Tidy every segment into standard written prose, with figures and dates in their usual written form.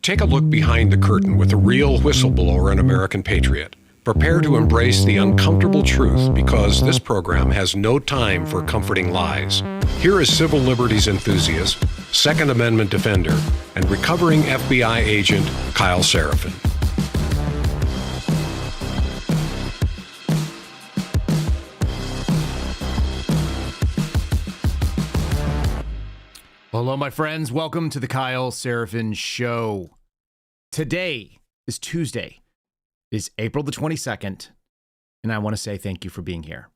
Take a look behind the curtain with a real whistleblower and American patriot. Prepare to embrace the uncomfortable truth because this program has no time for comforting lies. Here is civil liberties enthusiast, Second Amendment defender, and recovering FBI agent Kyle Seraphin. Hello, my friends. Welcome to the Kyle Seraphin Show. Today is Tuesday. It is April the 22nd, and I want to say thank you for being here.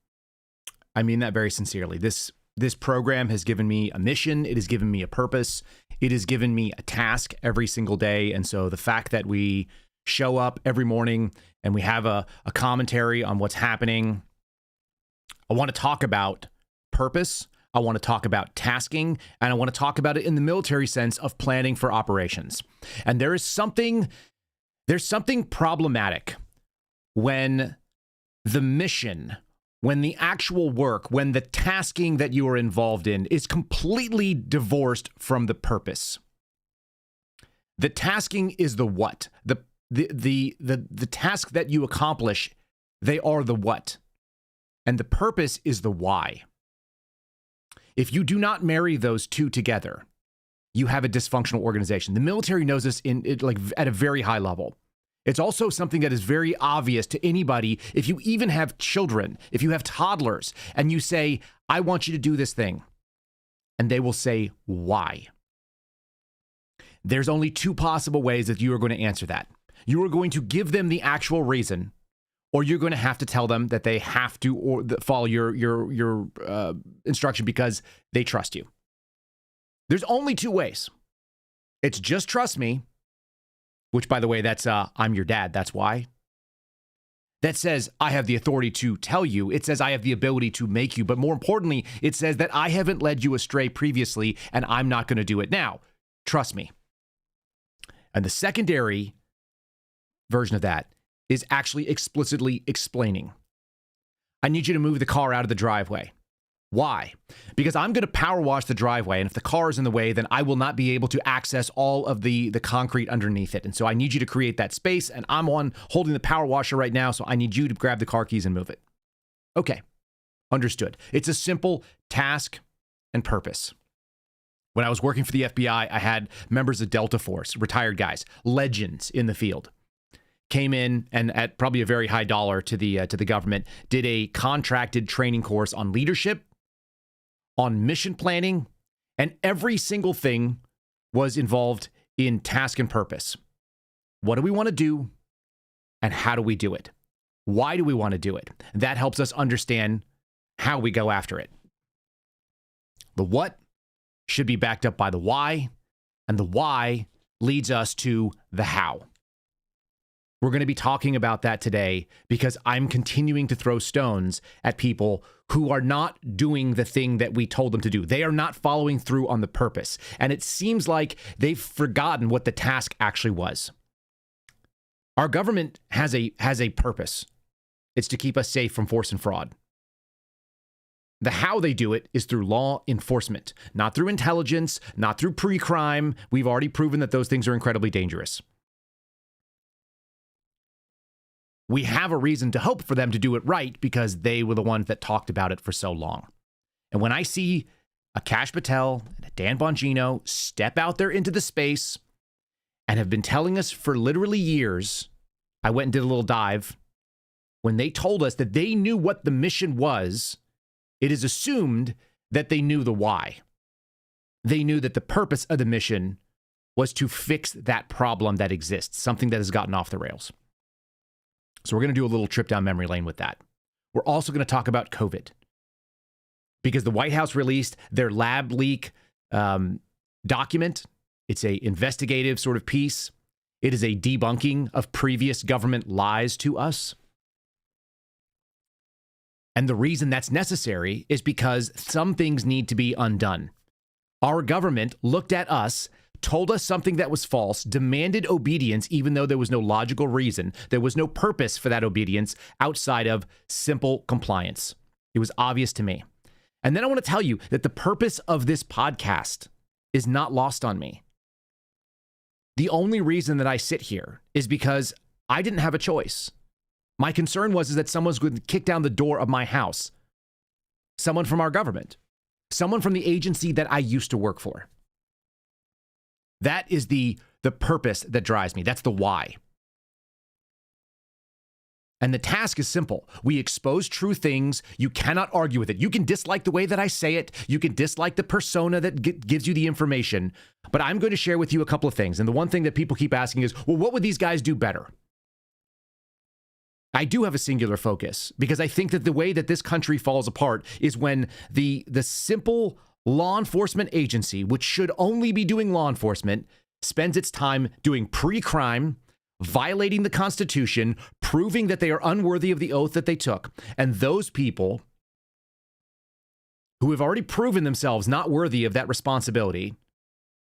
I mean that very sincerely. This program has given me a mission. It has given me a purpose. It has given me a task every single day. And so the fact that we show up every morning and we have a commentary on what's happening, I want to talk about purpose. I want to talk about tasking, and I want to talk about it in the military sense of planning for operations. And there's something problematic when the mission, when the actual work, when the tasking that you are involved in is completely divorced from the purpose. The tasking is the what. The task that you accomplish, they are the what. And the purpose is the why. If you do not marry those two together, you have a dysfunctional organization. The military knows this at a very high level. It's also something that is very obvious to anybody. If you even have children, if you have toddlers, and you say, I want you to do this thing, and they will say, why? There's only two possible ways that you are going to answer that. You are going to give them the actual reason, or you're going to have to tell them that they have to follow your instruction because they trust you. There's only two ways. It's just trust me, which, by the way, that's I'm your dad. That's why. That says I have the authority to tell you. It says I have the ability to make you. But more importantly, it says that I haven't led you astray previously, and I'm not going to do it now. Trust me. And the secondary version of that is actually explicitly explaining. I need you to move the car out of the driveway. Why? Because I'm going to power wash the driveway, and if the car is in the way, then I will not be able to access all of the concrete underneath it. And so I need you to create that space, and I'm holding the power washer right now, so I need you to grab the car keys and move it. Okay, understood. It's a simple task and purpose. When I was working for the FBI, I had members of Delta Force, retired guys, legends in the field. Came in and at probably a very high dollar to the government, did a contracted training course on leadership, on mission planning, and every single thing was involved in task and purpose. What do we want to do, and how do we do it? Why do we want to do it? That helps us understand how we go after it. The what should be backed up by the why, and the why leads us to the how. We're going to be talking about that today because I'm continuing to throw stones at people who are not doing the thing that we told them to do. They are not following through on the purpose. And it seems like they've forgotten what the task actually was. Our government has a purpose. It's to keep us safe from force and fraud. The how they do it is through law enforcement, not through intelligence, not through pre-crime. We've already proven that those things are incredibly dangerous. We have a reason to hope for them to do it right because they were the ones that talked about it for so long. And when I see a Kash Patel and a Dan Bongino step out there into the space and have been telling us for literally years, I went and did a little dive. When they told us that they knew what the mission was, it is assumed that they knew the why. They knew that the purpose of the mission was to fix that problem that exists, something that has gotten off the rails. So we're going to do a little trip down memory lane with that. We're also going to talk about COVID because the White House released their lab leak document. It's an investigative sort of piece. It is a debunking of previous government lies to us. And the reason that's necessary is because some things need to be undone. Our government looked at us, told us something that was false, demanded obedience, even though there was no logical reason. There was no purpose for that obedience outside of simple compliance. It was obvious to me. And then I want to tell you that the purpose of this podcast is not lost on me. The only reason that I sit here is because I didn't have a choice. My concern was that someone's going to kick down the door of my house. Someone from our government. Someone from the agency that I used to work for. That is the purpose that drives me. That's the why. And the task is simple. We expose true things. You cannot argue with it. You can dislike the way that I say it. You can dislike the persona that gives you the information. But I'm going to share with you a couple of things. And the one thing that people keep asking is, well, what would these guys do better? I do have a singular focus because I think that the way that this country falls apart is when the simple law enforcement agency, which should only be doing law enforcement, spends its time doing pre-crime, violating the Constitution, proving that they are unworthy of the oath that they took. And those people who have already proven themselves not worthy of that responsibility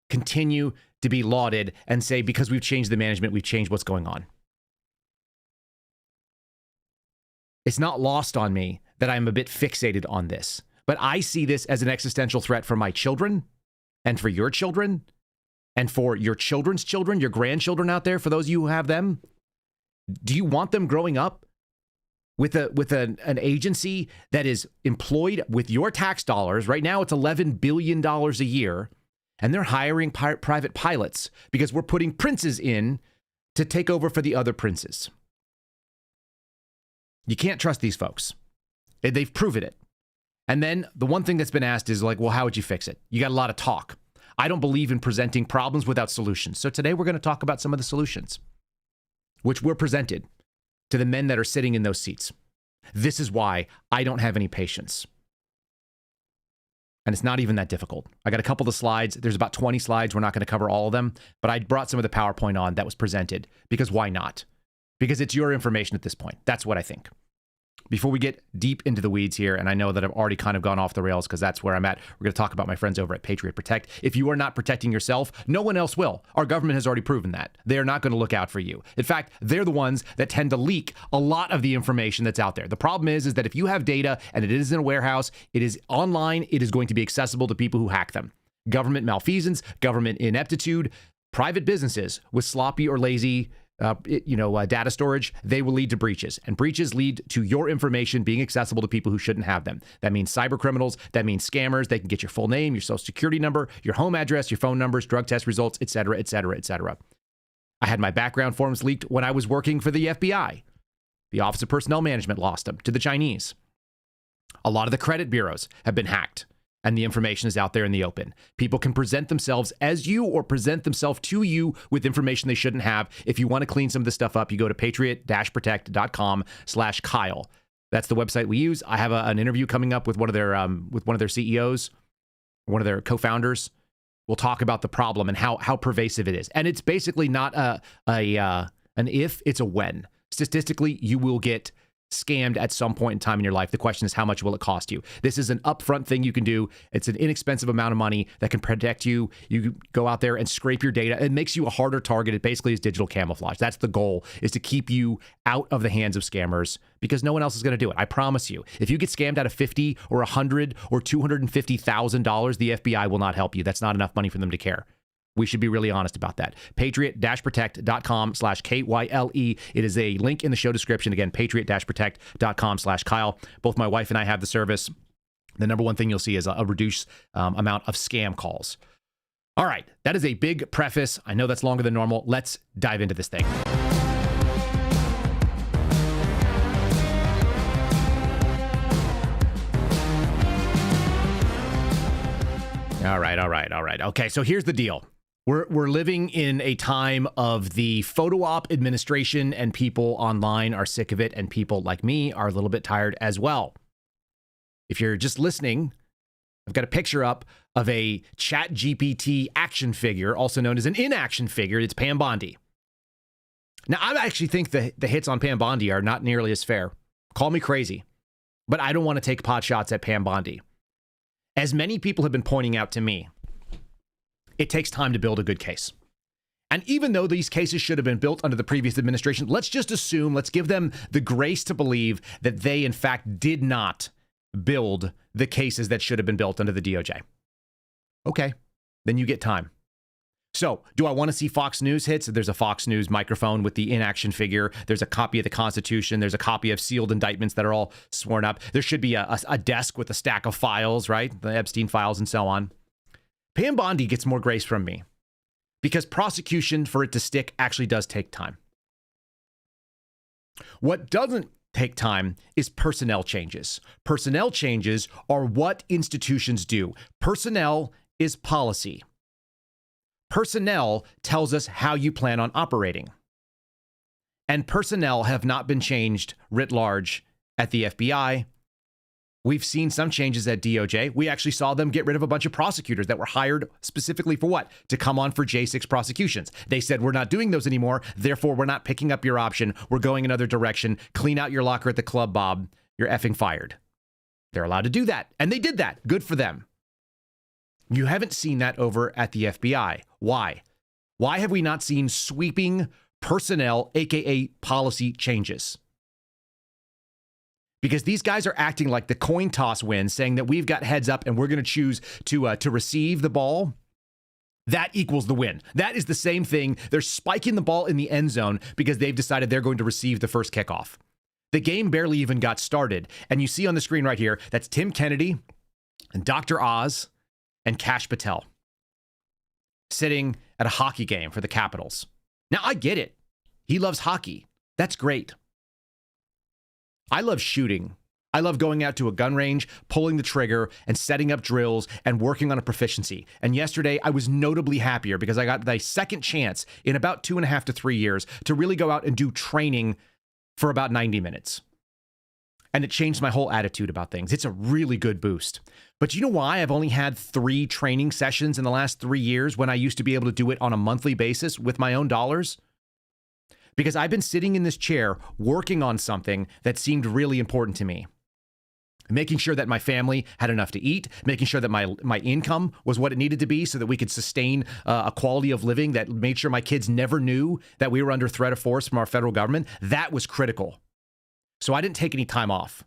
continue to be lauded and say, because we've changed the management, we've changed what's going on. It's not lost on me that I'm a bit fixated on this, but I see this as an existential threat for my children and for your children and for your children's children, your grandchildren out there, for those of you who have them. Do you want them growing up with an agency that is employed with your tax dollars? Right now, it's $11 billion a year, and they're hiring private pilots because we're putting princes in to take over for the other princes. You can't trust these folks. They've proven it. And then the one thing that's been asked is like, well, how would you fix it? You got a lot of talk. I don't believe in presenting problems without solutions. So today we're going to talk about some of the solutions, which were presented to the men that are sitting in those seats. This is why I don't have any patience. And it's not even that difficult. I got a couple of slides. There's about 20 slides. We're not going to cover all of them, but I brought some of the PowerPoint on that was presented because why not? Because it's your information at this point. That's what I think. Before we get deep into the weeds here, and I know that I've already kind of gone off the rails because that's where I'm at, we're going to talk about my friends over at Patriot Protect. If you are not protecting yourself, no one else will. Our government has already proven that. They are not going to look out for you. In fact, they're the ones that tend to leak a lot of the information that's out there. The problem is that if you have data and it is in a warehouse, it is online, it is going to be accessible to people who hack them. Government malfeasance, government ineptitude, private businesses with sloppy or lazy data storage, they will lead to breaches. And breaches lead to your information being accessible to people who shouldn't have them. That means cyber criminals. That means scammers. They can get your full name, your social security number, your home address, your phone numbers, drug test results, et cetera, et cetera, et cetera. I had my background forms leaked when I was working for the FBI. The Office of Personnel Management lost them to the Chinese. A lot of the credit bureaus have been hacked. And the information is out there in the open. People can present themselves as you or present themselves to you with information they shouldn't have. If you want to clean some of this stuff up, you go to patriot-protect.com/Kyle. That's the website we use. I have an interview coming up with one of their CEOs, one of their co-founders. We'll talk about the problem and how pervasive it is. And it's basically not an if, it's a when. Statistically, you will get scammed at some point in time in your life. The question is, how much will it cost you? This is an upfront thing you can do. It's an inexpensive amount of money that can protect you. You go out there and scrape your data. It makes you a harder target. It basically is digital camouflage. That's the goal, is to keep you out of the hands of scammers because no one else is going to do it. I promise you. If you get scammed out of $50 or $100 or $250,000, the FBI will not help you. That's not enough money for them to care. We should be really honest about that. Patriot-protect.com/KYLE. It is a link in the show description. Again, patriot-protect.com/Kyle. Both my wife and I have the service. The number one thing you'll see is a reduced amount of scam calls. All right, that is a big preface. I know that's longer than normal. Let's dive into this thing. All right. Okay, so here's the deal. We're living in a time of the photo op administration, and people online are sick of it, and people like me are a little bit tired as well. If you're just listening, I've got a picture up of a ChatGPT action figure, also known as an inaction figure. It's Pam Bondi. Now, I actually think the hits on Pam Bondi are not nearly as fair. Call me crazy, but I don't want to take pot shots at Pam Bondi. As many people have been pointing out to me, it takes time to build a good case. And even though these cases should have been built under the previous administration, let's just assume, let's give them the grace to believe that they, in fact, did not build the cases that should have been built under the DOJ. Okay, then you get time. So, do I want to see Fox News hits? There's a Fox News microphone with the inaction figure. There's a copy of the Constitution. There's a copy of sealed indictments that are all sworn up. There should be a desk with a stack of files, right? The Epstein files and so on. Pam Bondi gets more grace from me because prosecution, for it to stick, actually does take time. What doesn't take time is personnel changes. Personnel changes are what institutions do. Personnel is policy. Personnel tells us how you plan on operating. And personnel have not been changed writ large at the FBI. We've seen some changes at DOJ. We actually saw them get rid of a bunch of prosecutors that were hired specifically for what? To come on for J6 prosecutions. They said, we're not doing those anymore. Therefore, we're not picking up your option. We're going another direction. Clean out your locker at the club, Bob. You're effing fired. They're allowed to do that. And they did that. Good for them. You haven't seen that over at the FBI. Why? Why have we not seen sweeping personnel, aka policy changes? Because these guys are acting like the coin toss wins, saying that we've got heads up and we're going to choose to receive the ball. That equals the win. That is the same thing. They're spiking the ball in the end zone because they've decided they're going to receive the first kickoff. The game barely even got started. And you see on the screen right here, that's Tim Kennedy and Dr. Oz and Kash Patel sitting at a hockey game for the Capitals. Now, I get it. He loves hockey. That's great. I love shooting. I love going out to a gun range, pulling the trigger, and setting up drills and working on a proficiency. And yesterday, I was notably happier because I got the second chance in about 2.5 to 3 years to really go out and do training for about 90 minutes. And it changed my whole attitude about things. It's a really good boost. But you know why I've only had 3 training sessions in the last 3 years when I used to be able to do it on a monthly basis with my own dollars? Because I've been sitting in this chair working on something that seemed really important to me. Making sure that my family had enough to eat, making sure that my income was what it needed to be so that we could sustain a quality of living that made sure my kids never knew that we were under threat of force from our federal government. That was critical. So I didn't take any time off.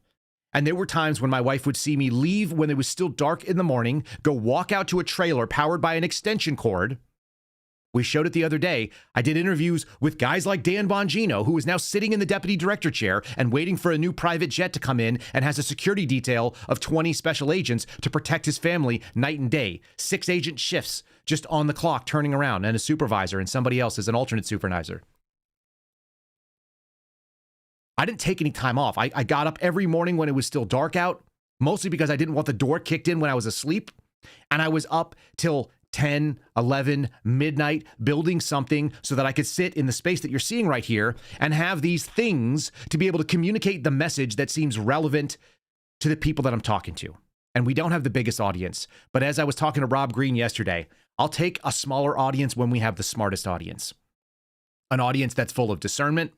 And there were times when my wife would see me leave when it was still dark in the morning, go walk out to a trailer powered by an extension cord. We showed it the other day. I did interviews with guys like Dan Bongino, who is now sitting in the deputy director chair and waiting for a new private jet to come in and has a security detail of 20 special agents to protect his family night and day. 6 agent shifts just on the clock turning around, and a supervisor and somebody else is an alternate supervisor. I didn't take any time off. I got up every morning when it was still dark out, mostly because I didn't want the door kicked in when I was asleep. And I was up till 10, 11, midnight, building something so that I could sit in the space that you're seeing right here and have these things to be able to communicate the message that seems relevant to the people that I'm talking to. And we don't have the biggest audience. But as I was talking to Rob Green yesterday, I'll take a smaller audience when we have the smartest audience. An audience that's full of discernment,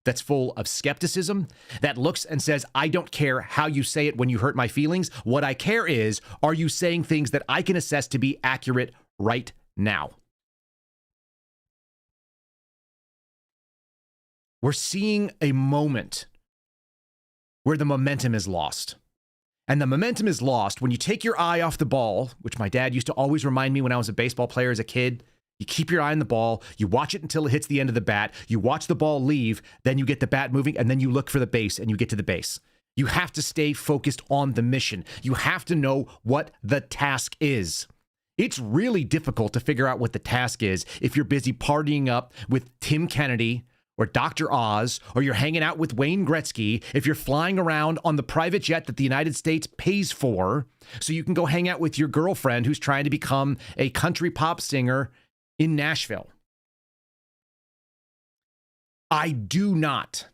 that's full of skepticism, that looks and says, I don't care how you say it when you hurt my feelings. What I care is, are you saying things that I can assess to be accurate right now? We're seeing a moment where the momentum is lost. And the momentum is lost when you take your eye off the ball, which my dad used to always remind me when I was a baseball player as a kid. You keep your eye on the ball, you watch it until it hits the end of the bat, you watch the ball leave, then you get the bat moving, and then you look for the base and you get to the base. You have to stay focused on the mission. You have to know what the task is. It's really difficult to figure out what the task is if you're busy partying up with Tim Kennedy or Dr. Oz, or you're hanging out with Wayne Gretzky, if you're flying around on the private jet that the United States pays for so you can go hang out with your girlfriend who's trying to become a country pop singer in Nashville. I do not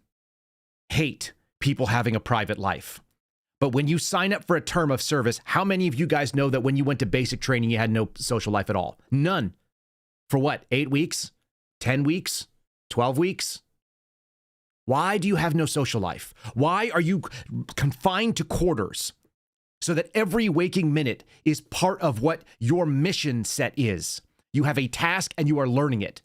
hate people having a private life. But when you sign up for a term of service, how many of you guys know that when you went to basic training, you had no social life at all? None. For what? 8 weeks? 10 weeks? 12 weeks? Why do you have no social life? Why are you confined to quarters so that every waking minute is part of what your mission set is? You have a task and you are learning it.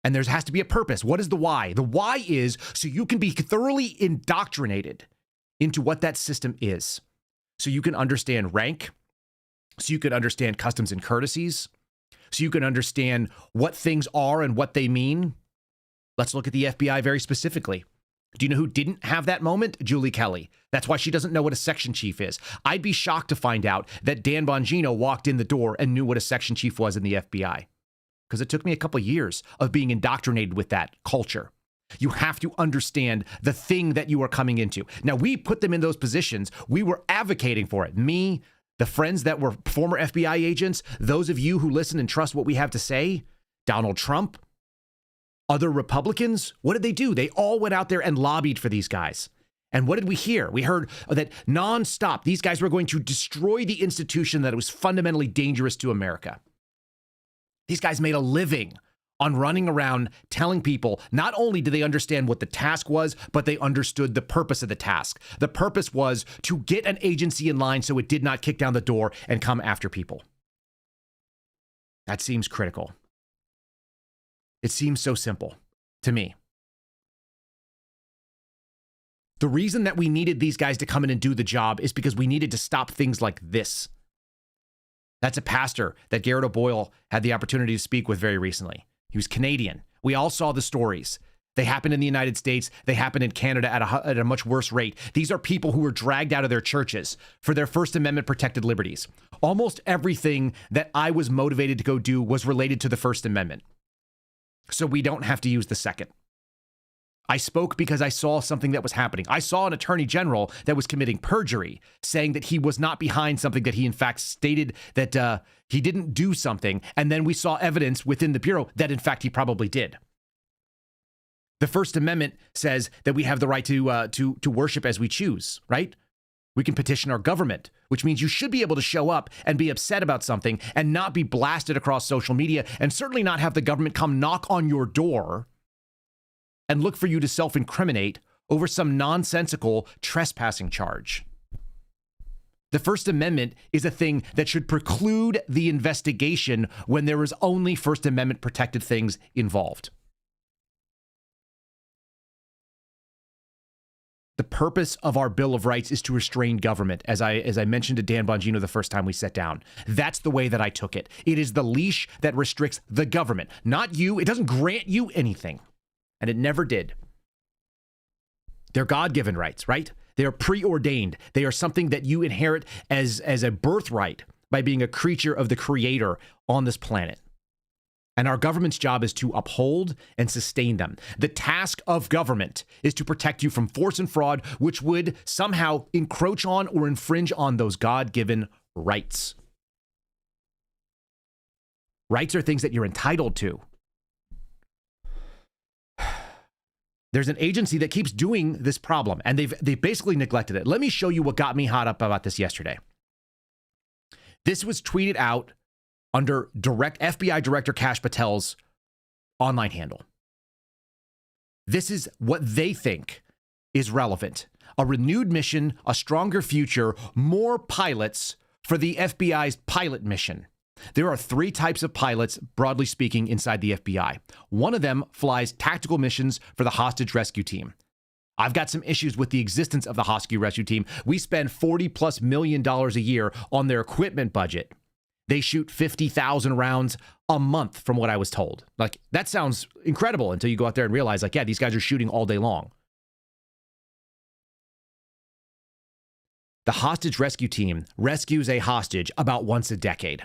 And there has to be a purpose. What is the why? The why is so you can be thoroughly indoctrinated into what that system is. So you can understand rank, so you can understand customs and courtesies, so you can understand what things are and what they mean? Let's look at the FBI very specifically. Do you know who didn't have that moment? Julie Kelly. That's why she doesn't know what a section chief is. I'd be shocked to find out that Dan Bongino walked in the door and knew what a section chief was in the FBI, because it took me a couple of years of being indoctrinated with that culture. You have to understand the thing that you are coming into. Now, we put them in those positions. We were advocating for it. Me, the friends that were former FBI agents, those of you who listen and trust what we have to say, Donald Trump, other Republicans, what did they do? They all went out there and lobbied for these guys. And what did we hear? We heard that nonstop, these guys were going to destroy the institution that was fundamentally dangerous to America. These guys made a living on running around telling people not only did they understand what the task was, but they understood the purpose of the task. The purpose was to get an agency in line so it did not kick down the door and come after people. That seems critical. It seems so simple to me. The reason that we needed these guys to come in and do the job is because we needed to stop things like this. That's a pastor that Garrett O'Boyle had the opportunity to speak with very recently. He was Canadian. We all saw the stories. They happened in the United States. They happened in Canada at a much worse rate. These are people who were dragged out of their churches for their First Amendment protected liberties. Almost everything that I was motivated to go do was related to the First Amendment. So we don't have to use the second. I spoke because I saw something that was happening. I saw an attorney general that was committing perjury, saying that he was not behind something, that he in fact stated that he didn't do something. And then we saw evidence within the Bureau that in fact he probably did. The First Amendment says that we have the right to worship as we choose, right? We can petition our government, which means you should be able to show up and be upset about something and not be blasted across social media, and certainly not have the government come knock on your door and look for you to self-incriminate over some nonsensical trespassing charge. The First Amendment is a thing that should preclude the investigation when there is only First Amendment protected things involved. The purpose of our Bill of Rights is to restrain government, as I mentioned to Dan Bongino the first time we sat down. That's the way that I took it. It is the leash that restricts the government, not you. It doesn't grant you anything, and it never did. They're God-given rights, right? They are preordained. They are something that you inherit as a birthright by being a creature of the Creator on this planet. And our government's job is to uphold and sustain them. The task of government is to protect you from force and fraud, which would somehow encroach on or infringe on those God-given rights. Rights are things that you're entitled to. There's an agency that keeps doing this problem, and they've basically neglected it. Let me show you what got me hot up about this yesterday. This was tweeted out under FBI Director Kash Patel's online handle. This is what they think is relevant. A renewed mission, a stronger future, more pilots for the FBI's pilot mission. There are 3 types of pilots, broadly speaking, inside the FBI. One of them flies tactical missions for the hostage rescue team. I've got some issues with the existence of the hostage rescue team. We spend $40+ million a year on their equipment budget. They shoot 50,000 rounds a month, from what I was told. Like, that sounds incredible until you go out there and realize, like, yeah, these guys are shooting all day long. The hostage rescue team rescues a hostage about once a decade.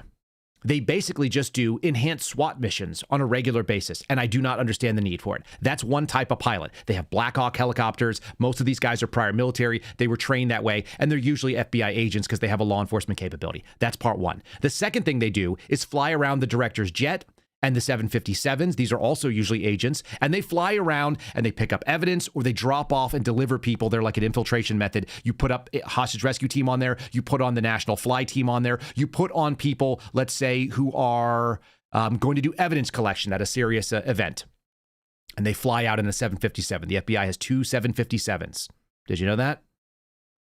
They basically just do enhanced SWAT missions on a regular basis, and I do not understand the need for it. That's one type of pilot. They have Black Hawk helicopters. Most of these guys are prior military. They were trained that way, and they're usually FBI agents because they have a law enforcement capability. That's part one. The second thing they do is fly around the director's jet and the 757s. These are also usually agents, and they fly around and they pick up evidence, or they drop off and deliver people. They're like an infiltration method. You put up a hostage rescue team on there. You put on the national fly team on there. You put on people, let's say, who are going to do evidence collection at a serious event, and they fly out in a 757. The FBI has 2 757s. Did you know that?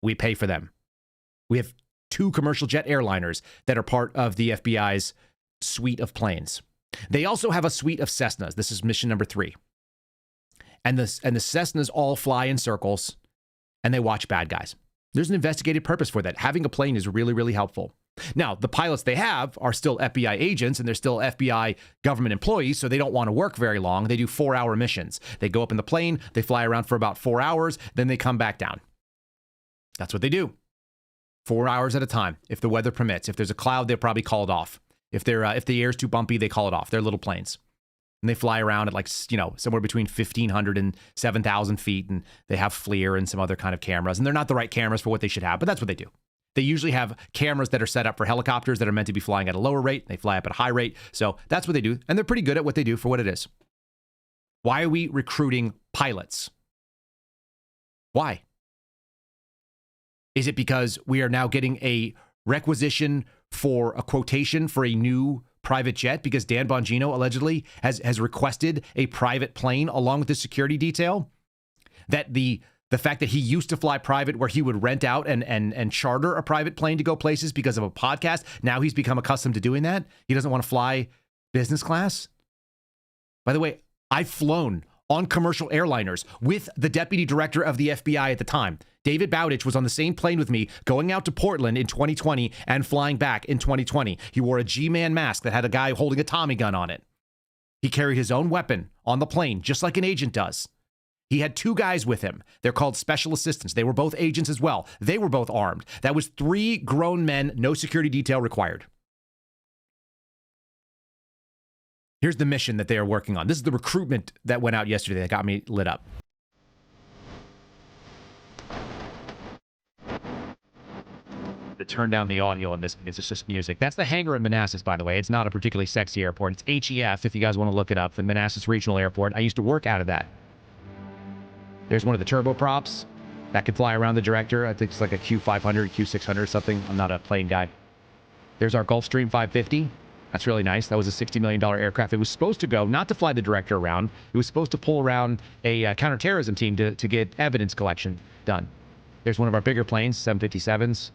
We pay for them. We have 2 commercial jet airliners that are part of the FBI's suite of planes. They also have a suite of Cessnas. This is mission number 3. And the Cessnas all fly in circles, and they watch bad guys. There's an investigative purpose for that. Having a plane is really, really helpful. Now, the pilots they have are still FBI agents and they're still FBI government employees, so they don't want to work very long. They do 4-hour missions. They go up in the plane, they fly around for about 4 hours, then they come back down. That's what they do. 4 hours at a time, if the weather permits. If there's a cloud, they'll probably call it off. If the air's too bumpy, they call it off. They're little planes. And they fly around at somewhere between 1,500 and 7,000 feet, and they have FLIR and some other kind of cameras. And they're not the right cameras for what they should have, but that's what they do. They usually have cameras that are set up for helicopters that are meant to be flying at a lower rate. They fly up at a high rate. So that's what they do. And they're pretty good at what they do for what it is. Why are we recruiting pilots? Why? Is it because we are now getting a requisition for a quotation for a new private jet because Dan Bongino allegedly has requested a private plane along with the security detail? That the fact that he used to fly private where he would rent out and charter a private plane to go places because of a podcast, now he's become accustomed to doing that. He doesn't want to fly business class. By the way, I've flown on commercial airliners with the deputy director of the FBI at the time. David Bowditch was on the same plane with me going out to Portland in 2020 and flying back in 2020. He wore a G-Man mask that had a guy holding a Tommy gun on it. He carried his own weapon on the plane, just like an agent does. He had 2 guys with him. They're called special assistants. They were both agents as well. They were both armed. That was 3 grown men, no security detail required. Here's the mission that they are working on. This is the recruitment that went out yesterday that got me lit up. To turn down the audio on this, it's just music. That's the hangar in Manassas, by the way. It's not a particularly sexy airport. It's HEF, if you guys want to look it up, the Manassas Regional Airport. I used to work out of that. There's one of the turboprops that can fly around the director. I think it's like a Q500, Q600 or something. I'm not a plane guy. There's our Gulfstream 550. That's really nice. That was a $60 million aircraft. It was supposed to go, not to fly the director around. It was supposed to pull around a counterterrorism team to get evidence collection done. There's one of our bigger planes, 757s.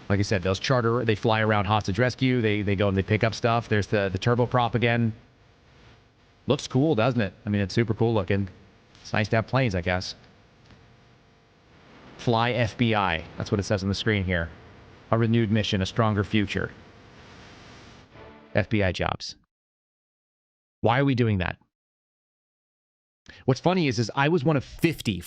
Like I said, those charter, they fly around hostage rescue. They go and they pick up stuff. There's the turboprop again. Looks cool, doesn't it? I mean, it's super cool looking. It's nice to have planes, I guess. Fly FBI. That's what it says on the screen here. A renewed mission, a stronger future. FBI jobs. Why are we doing that? What's funny is I was one of 50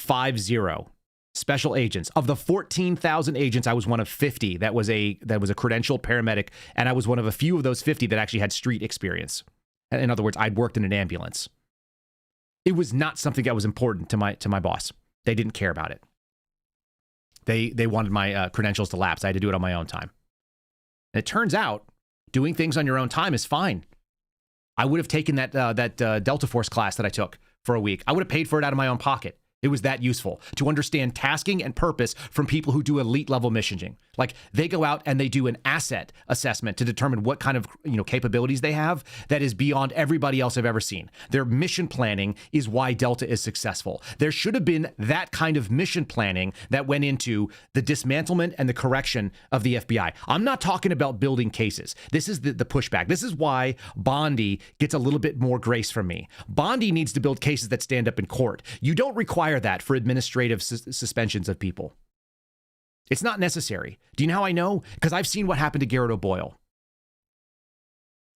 special agents. Of the 14,000 agents, I was one of 50 that was a credentialed paramedic, and I was one of a few of those 50 that actually had street experience. In other words, I'd worked in an ambulance. It was not something that was important to my boss. They didn't care about it. They wanted my credentials to lapse. I had to do it on my own time. And it turns out doing things on your own time is fine. I would have taken that Delta Force class that I took for a week. I would have paid for it out of my own pocket. It was that useful to understand tasking and purpose from people who do elite level missioning. Like they go out and they do an asset assessment to determine what kind of capabilities they have that is beyond everybody else I've ever seen. Their mission planning is why Delta is successful. There should have been that kind of mission planning that went into the dismantlement and the correction of the FBI. I'm not talking about building cases. This is the pushback. This is why Bondi gets a little bit more grace from me. Bondi needs to build cases that stand up in court. You don't require that for administrative suspensions of people. It's not necessary. Do you know how I know? Because I've seen what happened to Garrett O'Boyle.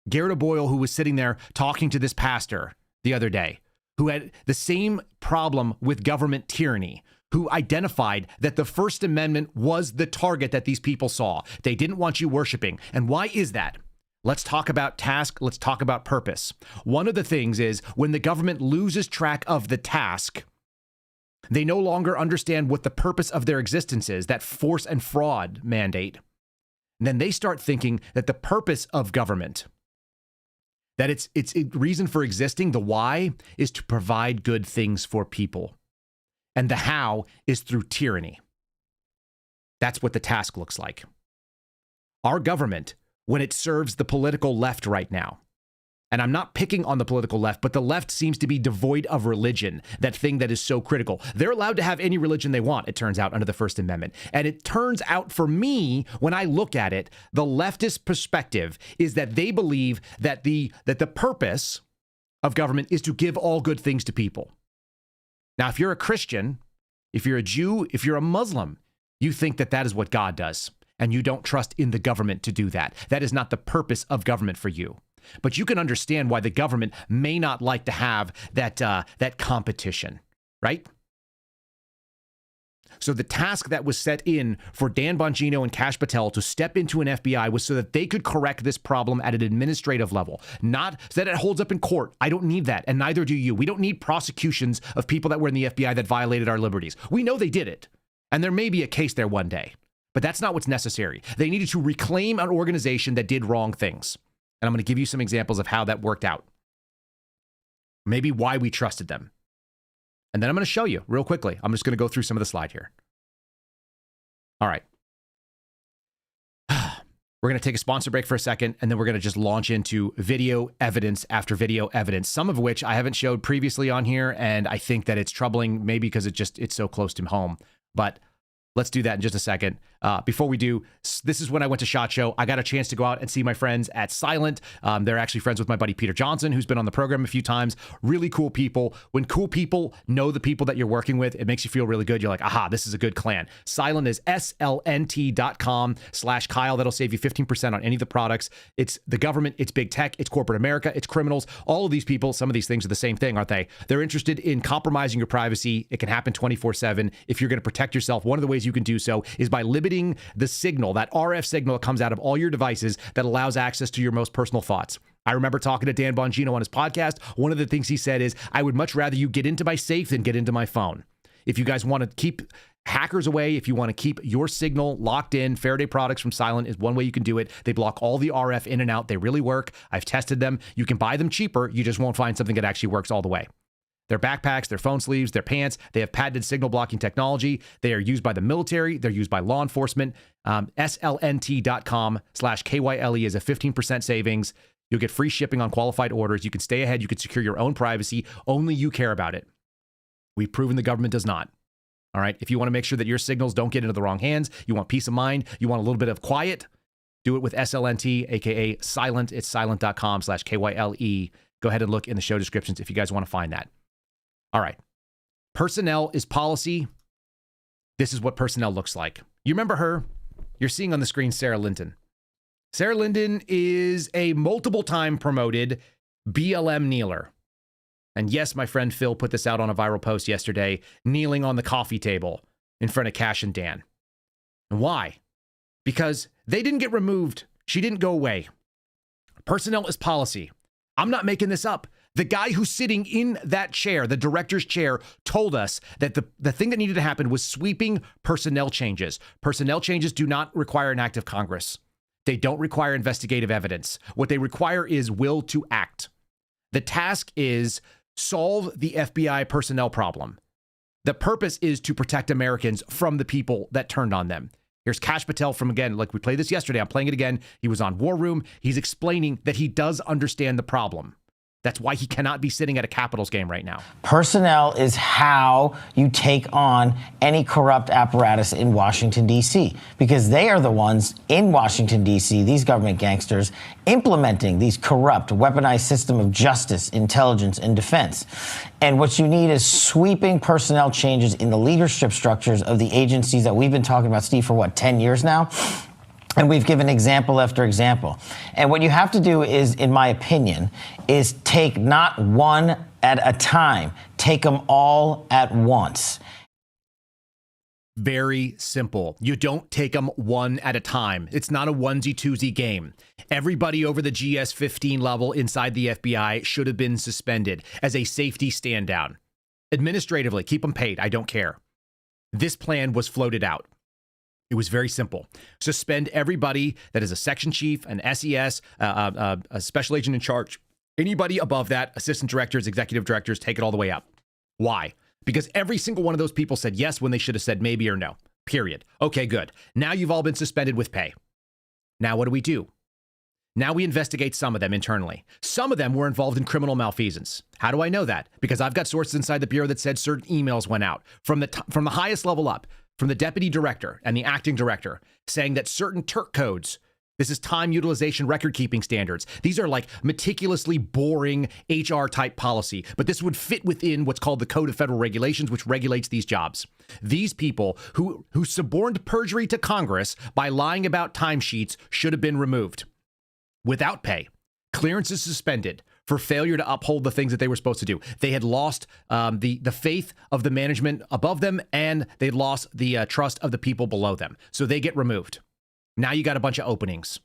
Garrett O'Boyle, who was sitting there talking to this pastor the other day, who had the same problem with government tyranny, who identified that the First Amendment was the target that these people saw. They didn't want you worshiping. And why is that? Let's talk about task. Let's talk about purpose. One of the things is when the government loses track of the task, they no longer understand what the purpose of their existence is, that force and fraud mandate. And then they start thinking that the purpose of government, that its reason for existing, the why, is to provide good things for people. And the how is through tyranny. That's what the task looks like. Our government, when it serves the political left right now, and I'm not picking on the political left, but the left seems to be devoid of religion, that thing that is so critical. They're allowed to have any religion they want, it turns out, under the First Amendment. And it turns out for me, when I look at it, the leftist perspective is that they believe that the purpose of government is to give all good things to people. Now, if you're a Christian, if you're a Jew, if you're a Muslim, You think that that is what God does, and you don't trust in the government to do that. That is not the purpose of government for you. But you can understand why the government may not like to have that competition, right? So the task that was set in for Dan Bongino and Kash Patel to step into an FBI was so that they could correct this problem at an administrative level, not so that it holds up in court. I don't need that, and neither do you. We don't need prosecutions of people that were in the FBI that violated our liberties. We know they did it, and there may be a case there one day, but that's not what's necessary. They needed to reclaim an organization that did wrong things, and I'm going to give you some examples of how that worked out. Maybe why we trusted them. And then I'm going to show you real quickly. I'm just going to go through some of the slide here. All right. We're going to take a sponsor break for a second, and then we're going to just launch into video evidence after video evidence, some of which I haven't showed previously on here, and I think that it's troubling maybe because it's so close to home. But let's do that in just a second. Before we do, this is when I went to SHOT Show. I got a chance to go out and see my friends at Silent. They're actually friends with my buddy Peter Johnson, who's been on the program a few times. Really cool people. When cool people know the people that you're working with, it makes you feel really good. You're like, aha, this is a good clan. Silent is slnt.com/Kyle. That'll save you 15% on any of the products. It's the government, it's big tech, it's corporate America, it's criminals. All of these people, some of these things are the same thing, aren't they? They're interested in compromising your privacy. It can happen 24/7. If you're going to protect yourself, one of the ways you can do so is by limiting the signal, that RF signal that comes out of all your devices that allows access to your most personal thoughts. I remember talking to Dan Bongino on his podcast. One of the things he said is, I would much rather you get into my safe than get into my phone. If you guys want to keep hackers away, if you want to keep your signal locked in, Faraday products from Silent is one way you can do it. They block all the RF in and out. They really work. I've tested them. You can buy them cheaper. You just won't find something that actually works all the way. Their backpacks, their phone sleeves, their pants, they have patented signal blocking technology. They are used by the military. They're used by law enforcement. slnt.com/KYLE is a 15% savings. You'll get free shipping on qualified orders. You can stay ahead. You can secure your own privacy. Only you care about it. We've proven the government does not. All right. If you want to make sure that your signals don't get into the wrong hands, you want peace of mind, you want a little bit of quiet, do it with SLNT, aka Silent. It's silent.com/KYLE. Go ahead and look in the show descriptions if you guys want to find that. All right. Personnel is policy. This is what personnel looks like. You remember her? You're seeing on the screen Sarah Linton. Sarah Linton is a multiple time promoted BLM kneeler. And yes, my friend Phil put this out on a viral post yesterday, kneeling on the coffee table in front of Kash and Dan. And why? Because they didn't get removed. She didn't go away. Personnel is policy. I'm not making this up. The guy who's sitting in that chair, the director's chair, told us that the thing that needed to happen was sweeping personnel changes. Personnel changes do not require an act of Congress. They don't require investigative evidence. What they require is will to act. The task is solve the FBI personnel problem. The purpose is to protect Americans from the people that turned on them. Here's Kash Patel from, again, like we played this yesterday. I'm playing it again. He was on War Room. He's explaining that he does understand the problem. That's why he cannot be sitting at a Capitals game right now. Personnel is how you take on any corrupt apparatus in Washington, D.C., because they are the ones in Washington, D.C., these government gangsters, implementing these corrupt, weaponized system of justice, intelligence, and defense. And what you need is sweeping personnel changes in the leadership structures of the agencies that we've been talking about, Steve, for 10 years now? And we've given example after example. And what you have to do is, in my opinion, is take not one at a time, take them all at once. Very simple. You don't take them one at a time. It's not a onesie-twosie game. Everybody over the GS-15 level inside the FBI should have been suspended as a safety stand-down. Administratively, keep them paid. I don't care. This plan was floated out. It was very simple. Suspend everybody that is a section chief, an SES, a special agent in charge. Anybody above that, assistant directors, executive directors, take it all the way up. Why? Because every single one of those people said yes when they should have said maybe or no. Period. Okay, good. Now you've all been suspended with pay. Now what do? Now we investigate some of them internally. Some of them were involved in criminal malfeasance. How do I know that? Because I've got sources inside the Bureau that said certain emails went out from the highest level up, from the deputy director and the acting director, saying that certain Turk codes This is time utilization record keeping standards. These are like meticulously boring HR type policy, but this would fit within what's called the Code of Federal Regulations, which regulates these jobs. These people who suborned perjury to Congress by lying about timesheets should have been removed without pay. Clearances suspended for failure to uphold the things that they were supposed to do. They had lost the faith of the management above them, and they lost the trust of the people below them. So they get removed. Now you got a bunch of openings.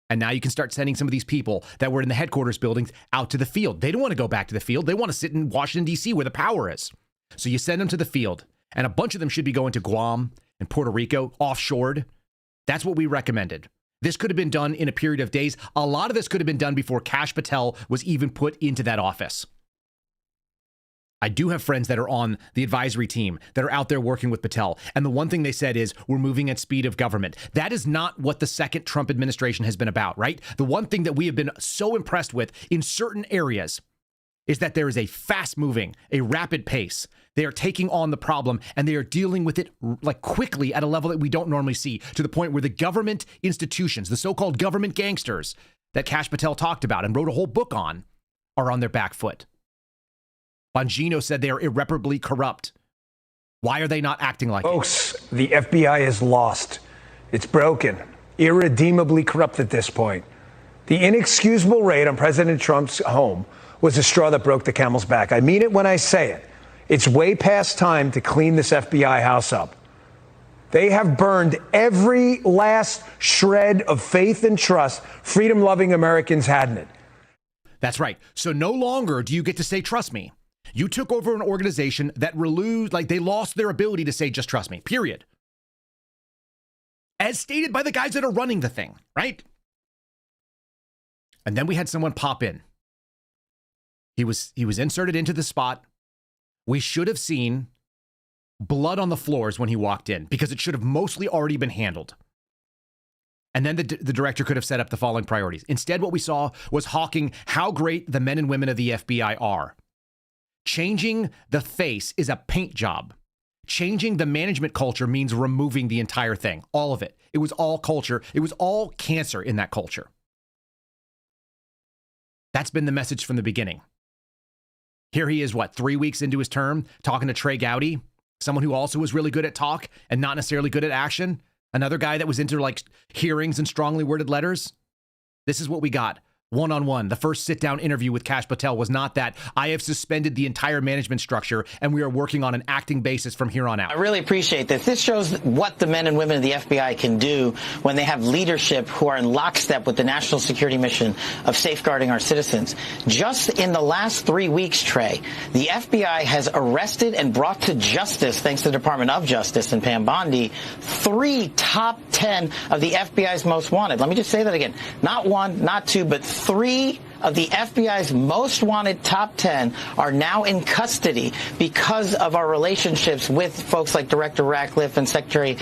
And now you can start sending some of these people that were in the headquarters buildings out to the field. They don't want to go back to the field. They want to sit in Washington, D.C., where the power is. So you send them to the field. And a bunch of them should be going to Guam and Puerto Rico, offshored. That's what we recommended. This could have been done in a period of days. A lot of this could have been done before Kash Patel was even put into that office. I do have friends that are on the advisory team that are out there working with Patel. And the one thing they said is, we're moving at speed of government. That is not what the second Trump administration has been about, right? The one thing that we have been so impressed with in certain areas is that there is a fast moving, a rapid pace. They are taking on the problem and they are dealing with it like quickly at a level that we don't normally see, to the point where the government institutions, the so-called government gangsters that Kash Patel talked about and wrote a whole book on, are on their back foot. Bongino said they are irreparably corrupt. Why are they not acting like Folks, the FBI is lost. It's broken, irredeemably corrupt at this point. The inexcusable raid on President Trump's home was the straw that broke the camel's back. I mean it when I say it. It's way past time to clean this FBI house up. They have burned every last shred of faith and trust freedom-loving Americans had in it. That's right. So no longer do you get to say, trust me. You took over an organization that they lost their ability to say, just trust me, period. As stated by the guys that are running the thing, right? And then we had someone pop in. He was inserted into the spot. We should have seen blood on the floors when he walked in, because it should have mostly already been handled. And then the director could have set up the following priorities. Instead, what we saw was hawking how great the men and women of the FBI are. Changing the face is a paint job. Changing the management culture means removing the entire thing, all of it. It was all culture. It was all cancer in that culture. That's been the message from the beginning. Here he is, 3 weeks into his term, talking to Trey Gowdy, someone who also was really good at talk and not necessarily good at action. Another guy that was into hearings and strongly worded letters. This is what we got. One-on-one. The first sit-down interview with Kash Patel was not that. I have suspended the entire management structure and we are working on an acting basis from here on out. I really appreciate this. This shows what the men and women of the FBI can do when they have leadership who are in lockstep with the national security mission of safeguarding our citizens. Just in the last 3 weeks, Trey, the FBI has arrested and brought to justice, thanks to the Department of Justice and Pam Bondi, 3 top 10 of the FBI's most wanted. Let me just say that again. Not 1, not 2, but 3 of the FBI's most wanted top 10 are now in custody because of our relationships with folks like Director Ratcliffe and Secretary.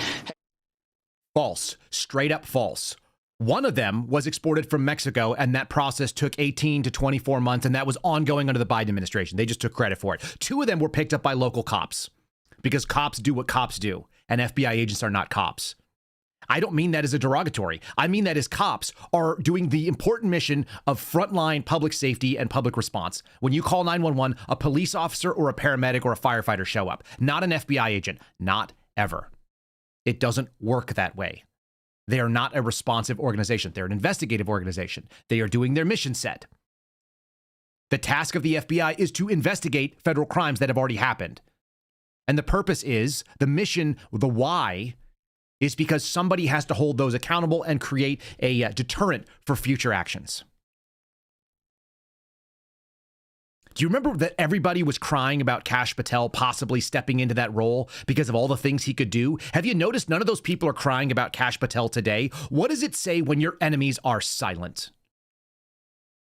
False. Straight up false. One of them was exported from Mexico, and that process took 18 to 24 months, and that was ongoing under the Biden administration. They just took credit for it. 2 of them were picked up by local cops, because cops do what cops do, and FBI agents are not cops. I don't mean that as a derogatory. I mean that as cops are doing the important mission of frontline public safety and public response. When you call 911, a police officer or a paramedic or a firefighter show up, not an FBI agent. Not ever. It doesn't work that way. They are not a responsive organization. They're an investigative organization. They are doing their mission set. The task of the FBI is to investigate federal crimes that have already happened. And the purpose is, the mission, the why, is because somebody has to hold those accountable and create a deterrent for future actions. Do you remember that everybody was crying about Kash Patel possibly stepping into that role because of all the things he could do? Have you noticed none of those people are crying about Kash Patel today? What does it say when your enemies are silent?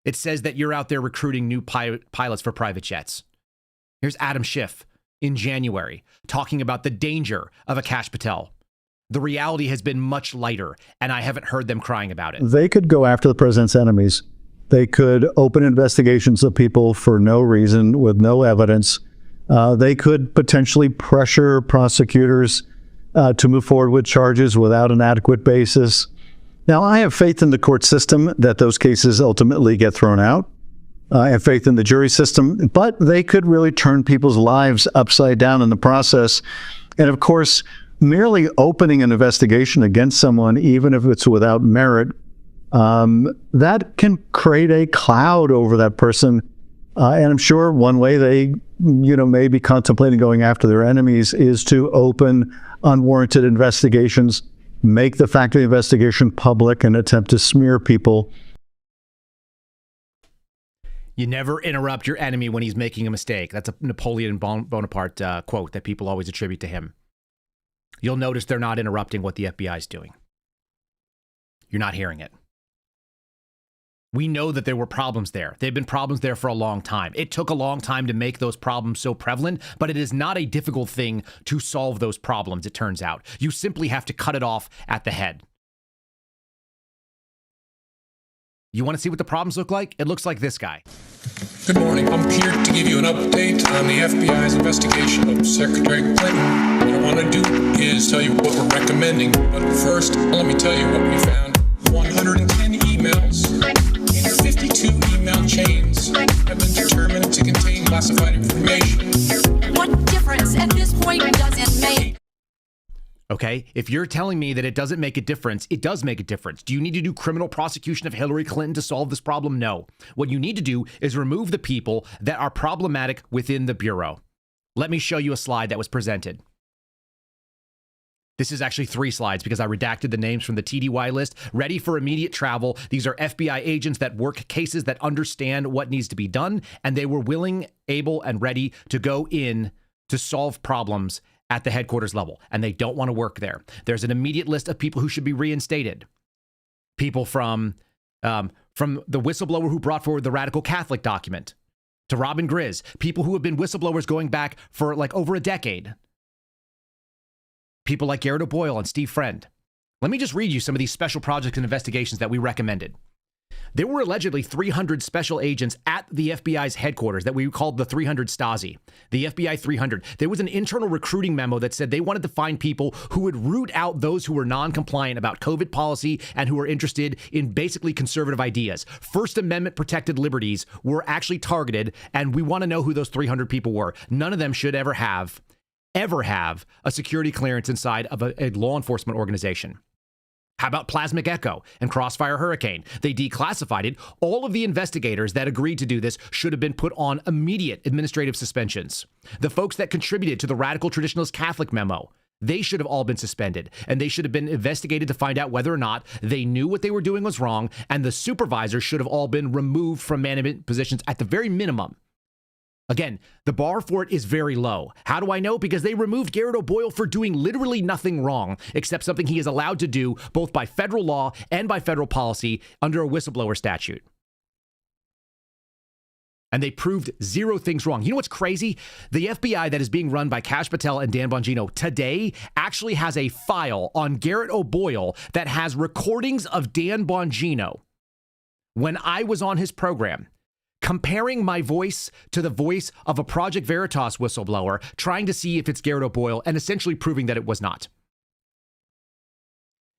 It says that you're out there recruiting new pilots for private jets. Here's Adam Schiff in January talking about the danger of a Kash Patel. The reality has been much lighter, and I haven't heard them crying about it. They could go after the president's enemies. They could open investigations of people for no reason, with no evidence. They could potentially pressure prosecutors to move forward with charges without an adequate basis. Now, I have faith in the court system that those cases ultimately get thrown out. I have faith in the jury system, but they could really turn people's lives upside down in the process. And of course, merely opening an investigation against someone, even if it's without merit, that can create a cloud over that person. And I'm sure one way they, may be contemplating going after their enemies is to open unwarranted investigations, make the fact of the investigation public, and attempt to smear people. You never interrupt your enemy when he's making a mistake. That's a Napoleon Bonaparte quote that people always attribute to him. You'll notice they're not interrupting what the FBI is doing. You're not hearing it. We know that there were problems there. There have been problems there for a long time. It took a long time to make those problems so prevalent, but it is not a difficult thing to solve those problems, it turns out. You simply have to cut it off at the head. You want to see what the problems look like? It looks like this guy. Good morning. I'm here to give you an update on the FBI's investigation of Secretary Clinton. What I want to do is tell you what we're recommending. But first, let me tell you what we found. 110 emails in 52 email chains have been determined to contain classified information. What difference at this point does it make? Okay, if you're telling me that it doesn't make a difference, it does make a difference. Do you need to do criminal prosecution of Hillary Clinton to solve this problem? No. What you need to do is remove the people that are problematic within the Bureau. Let me show you a slide that was presented. This is actually 3 slides because I redacted the names from the TDY list. Ready for immediate travel. These are FBI agents that work cases that understand what needs to be done, and they were willing, able, and ready to go in to solve problems at the headquarters level, and they don't want to work there. There's an immediate list of people who should be reinstated. People from the whistleblower who brought forward the radical Catholic document, to Robin Grizz, people who have been whistleblowers going back for like over a decade. People like Garrett O'Boyle and Steve Friend. Let me just read you some of these special projects and investigations that we recommended. There were allegedly 300 special agents at the FBI's headquarters that we called the 300 Stasi, the FBI 300. There was an internal recruiting memo that said they wanted to find people who would root out those who were non-compliant about COVID policy and who were interested in basically conservative ideas. First Amendment protected liberties were actually targeted, and we want to know who those 300 people were. None of them should ever have a security clearance inside of a law enforcement organization. How about Plasmic Echo and Crossfire Hurricane? They declassified it. All of the investigators that agreed to do this should have been put on immediate administrative suspensions. The folks that contributed to the Radical Traditionalist Catholic memo, they should have all been suspended, and they should have been investigated to find out whether or not they knew what they were doing was wrong, and the supervisors should have all been removed from management positions at the very minimum. Again, the bar for it is very low. How do I know? Because they removed Garrett O'Boyle for doing literally nothing wrong, except something he is allowed to do both by federal law and by federal policy under a whistleblower statute. And they proved 0 things wrong. You know what's crazy? The FBI that is being run by Kash Patel and Dan Bongino today actually has a file on Garrett O'Boyle that has recordings of Dan Bongino when I was on his program, comparing my voice to the voice of a Project Veritas whistleblower, trying to see if it's Garrett O'Boyle, and essentially proving that it was not.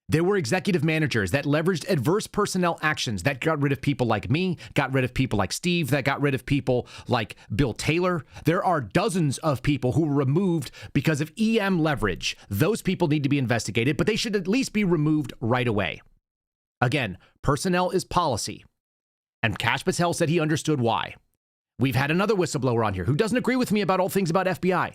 There were executive managers that leveraged adverse personnel actions that got rid of people like me, got rid of people like Steve, that got rid of people like Bill Taylor. There are dozens of people who were removed because of EM leverage. Those people need to be investigated, but they should at least be removed right away. Again, personnel is policy. And Kash Patel said he understood why. We've had another whistleblower on here who doesn't agree with me about all things about FBI.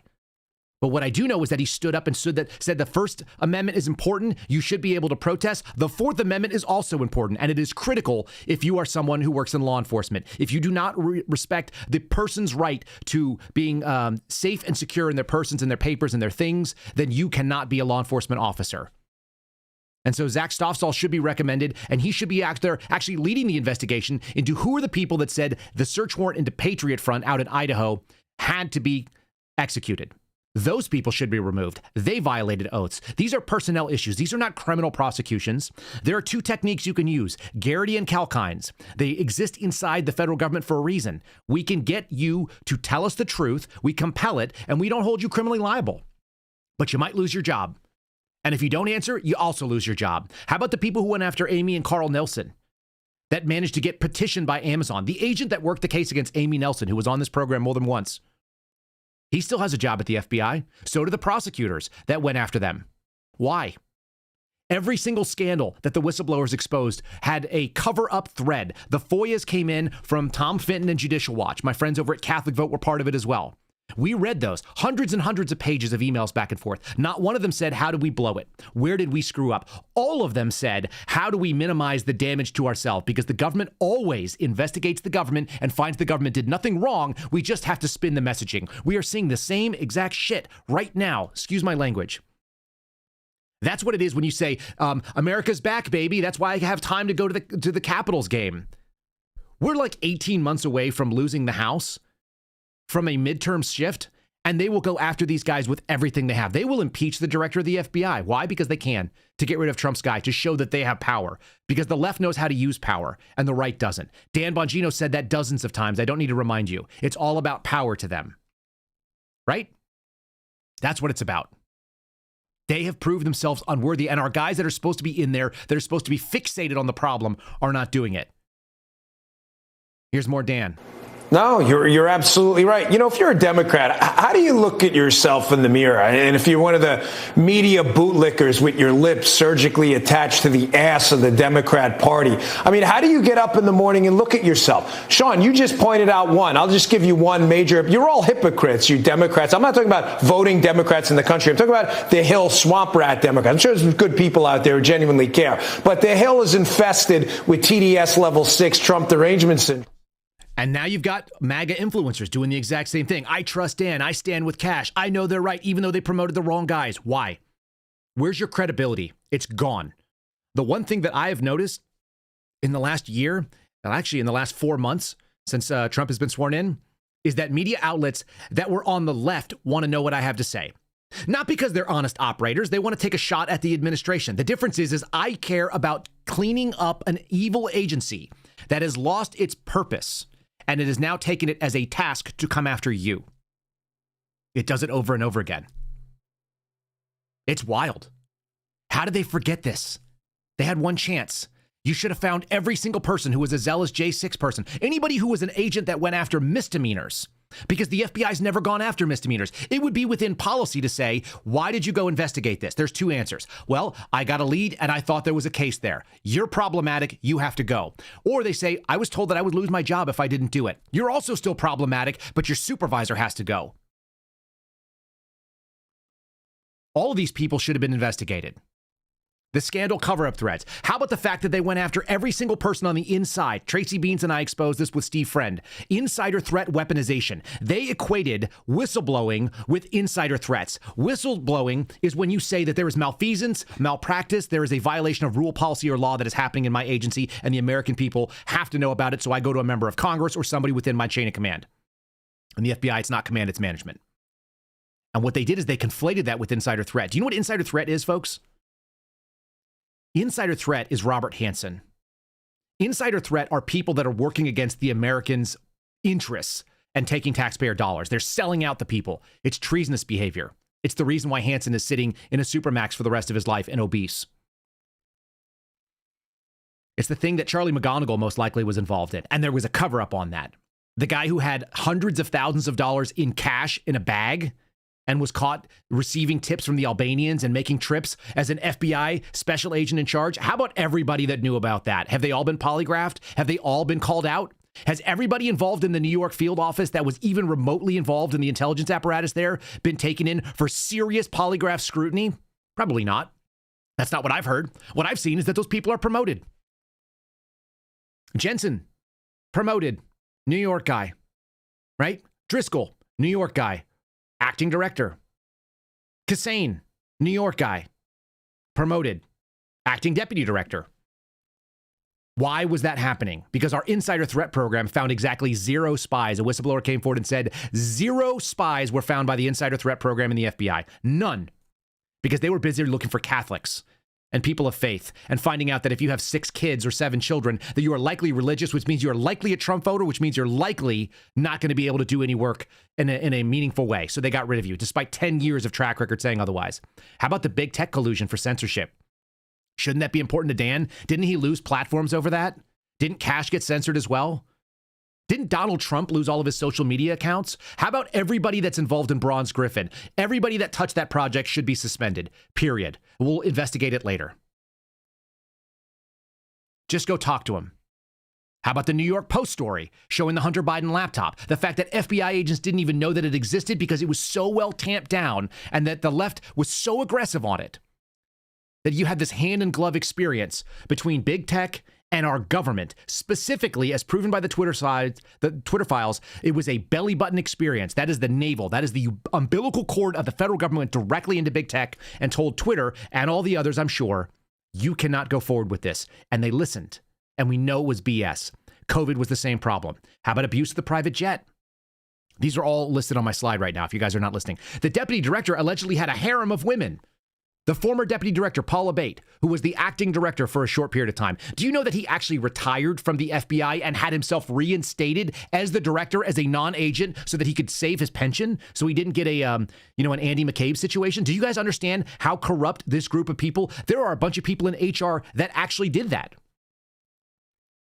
But what I do know is that he stood up and said the First Amendment is important. You should be able to protest. The Fourth Amendment is also important, and it is critical if you are someone who works in law enforcement. If you do not respect the person's right to being safe and secure in their persons and their papers and their things, then you cannot be a law enforcement officer. And so Zach Stoffstall should be recommended, and he should be out there actually leading the investigation into who are the people that said the search warrant into Patriot Front out in Idaho had to be executed. Those people should be removed. They violated oaths. These are personnel issues. These are not criminal prosecutions. There are 2 techniques you can use, Garrity and Kalkines. They exist inside the federal government for a reason. We can get you to tell us the truth, we compel it, and we don't hold you criminally liable. But you might lose your job. And if you don't answer, you also lose your job. How about the people who went after Amy and Carl Nelson that managed to get petitioned by Amazon? The agent that worked the case against Amy Nelson, who was on this program more than once, he still has a job at the FBI. So do the prosecutors that went after them. Why? Every single scandal that the whistleblowers exposed had a cover-up thread. The FOIAs came in from Tom Fenton and Judicial Watch. My friends over at Catholic Vote were part of it as well. We read those, hundreds and hundreds of pages of emails back and forth. Not one of them said, how did we blow it? Where did we screw up? All of them said, how do we minimize the damage to ourselves? Because the government always investigates the government and finds the government did nothing wrong. We just have to spin the messaging. We are seeing the same exact shit right now. Excuse my language. That's what it is when you say, America's back, baby. That's why I have time to go to the Capitals game. We're like 18 months away from losing the House, from a midterm shift, and they will go after these guys with everything they have. They will impeach the director of the FBI. Why? Because they can, to get rid of Trump's guy, to show that they have power. Because the left knows how to use power, and the right doesn't. Dan Bongino said that dozens of times. I don't need to remind you. It's all about power to them. Right? That's what it's about. They have proved themselves unworthy, and our guys that are supposed to be in there, that are supposed to be fixated on the problem, are not doing it. Here's more Dan. No, you're absolutely right. You know, if you're a Democrat, how do you look at yourself in the mirror? And if you're one of the media bootlickers with your lips surgically attached to the ass of the Democrat Party, I mean, how do you get up in the morning and look at yourself? Sean, you just pointed out one. I'll just give you one major. You're all hypocrites, you Democrats. I'm not talking about voting Democrats in the country. I'm talking about the Hill swamp rat Democrats. I'm sure there's good people out there who genuinely care. But the Hill is infested with TDS level 6 Trump derangement syndrome. And now you've got MAGA influencers doing the exact same thing. I trust Dan. I stand with Cash. I know they're right, even though they promoted the wrong guys. Why? Where's your credibility? It's gone. The one thing that I have noticed in the last year, and actually in the last 4 months since Trump has been sworn in, is that media outlets that were on the left want to know what I have to say. Not because they're honest operators. They want to take a shot at the administration. The difference is I care about cleaning up an evil agency that has lost its purpose. And it has now taken it as a task to come after you. It does it over and over again. It's wild. How did they forget this? They had one chance. You should have found every single person who was a zealous J6 person. Anybody who was an agent that went after misdemeanors. Because the FBI's never gone after misdemeanors. It would be within policy to say, why did you go investigate this? There's two answers. Well, I got a lead and I thought there was a case there. You're problematic. You have to go. Or they say, I was told that I would lose my job if I didn't do it. You're also still problematic, but your supervisor has to go. All of these people should have been investigated. The scandal cover-up threads. How about the fact that they went after every single person on the inside? Tracy Beans and I exposed this with Steve Friend. Insider threat weaponization. They equated whistleblowing with insider threats. Whistleblowing is when you say that there is malfeasance, malpractice, there is a violation of rule, policy, or law that is happening in my agency, and the American people have to know about it, so I go to a member of Congress or somebody within my chain of command. And the FBI, it's not command, it's management. And what they did is they conflated that with insider threat. Do you know what insider threat is, folks? Insider threat is Robert Hansen. Insider threat are people that are working against the Americans' interests and taking taxpayer dollars. They're selling out the people. It's treasonous behavior. It's the reason why Hansen is sitting in a supermax for the rest of his life and obese. It's the thing that Charlie McGonigal most likely was involved in. And there was a cover-up on that. The guy who had hundreds of thousands of dollars in cash in a bag and was caught receiving tips from the Albanians and making trips as an FBI special agent in charge. How about everybody that knew about that? Have they all been polygraphed? Have they all been called out? Has everybody involved in the New York field office that was even remotely involved in the intelligence apparatus there been taken in for serious polygraph scrutiny? Probably not. That's not what I've heard. What I've seen is that those people are promoted. Jensen, promoted, New York guy, right? Driscoll, New York guy. Acting director. Kassane, New York guy. Promoted. Acting deputy director. Why was that happening? Because our insider threat program found exactly 0 spies. A whistleblower came forward and said 0 spies were found by the insider threat program in the FBI. None. Because they were busy looking for Catholics and people of faith, and finding out that if you have 6 kids or 7 children, that you are likely religious, which means you are likely a Trump voter, which means you're likely not going to be able to do any work in a meaningful way. So they got rid of you, despite 10 years of track record saying otherwise. How about the big tech collusion for censorship? Shouldn't that be important to Dan? Didn't he lose platforms over that? Didn't Cash get censored as well? Didn't Donald Trump lose all of his social media accounts? How about everybody that's involved in Bronze Griffin? Everybody that touched that project should be suspended, period. We'll investigate it later. Just go talk to him. How about the New York Post story showing the Hunter Biden laptop? The fact that FBI agents didn't even know that it existed because it was so well tamped down and that the left was so aggressive on it that you had this hand-in-glove experience between big tech and our government, specifically, as proven by the Twitter files, it was a belly button experience. That is the navel. That is the umbilical cord of the federal government went directly into big tech and told Twitter and all the others, I'm sure, you cannot go forward with this. And they listened. And we know it was BS. COVID was the same problem. How about abuse of the private jet? These are all listed on my slide right now, if you guys are not listening. The deputy director allegedly had a harem of women. The former deputy director, Paul Abate, who was the acting director for a short period of time. Do you know that he actually retired from the FBI and had himself reinstated as the director as a non-agent so that he could save his pension? So he didn't get an Andy McCabe situation. Do you guys understand how corrupt this group of people? There are a bunch of people in HR that actually did that.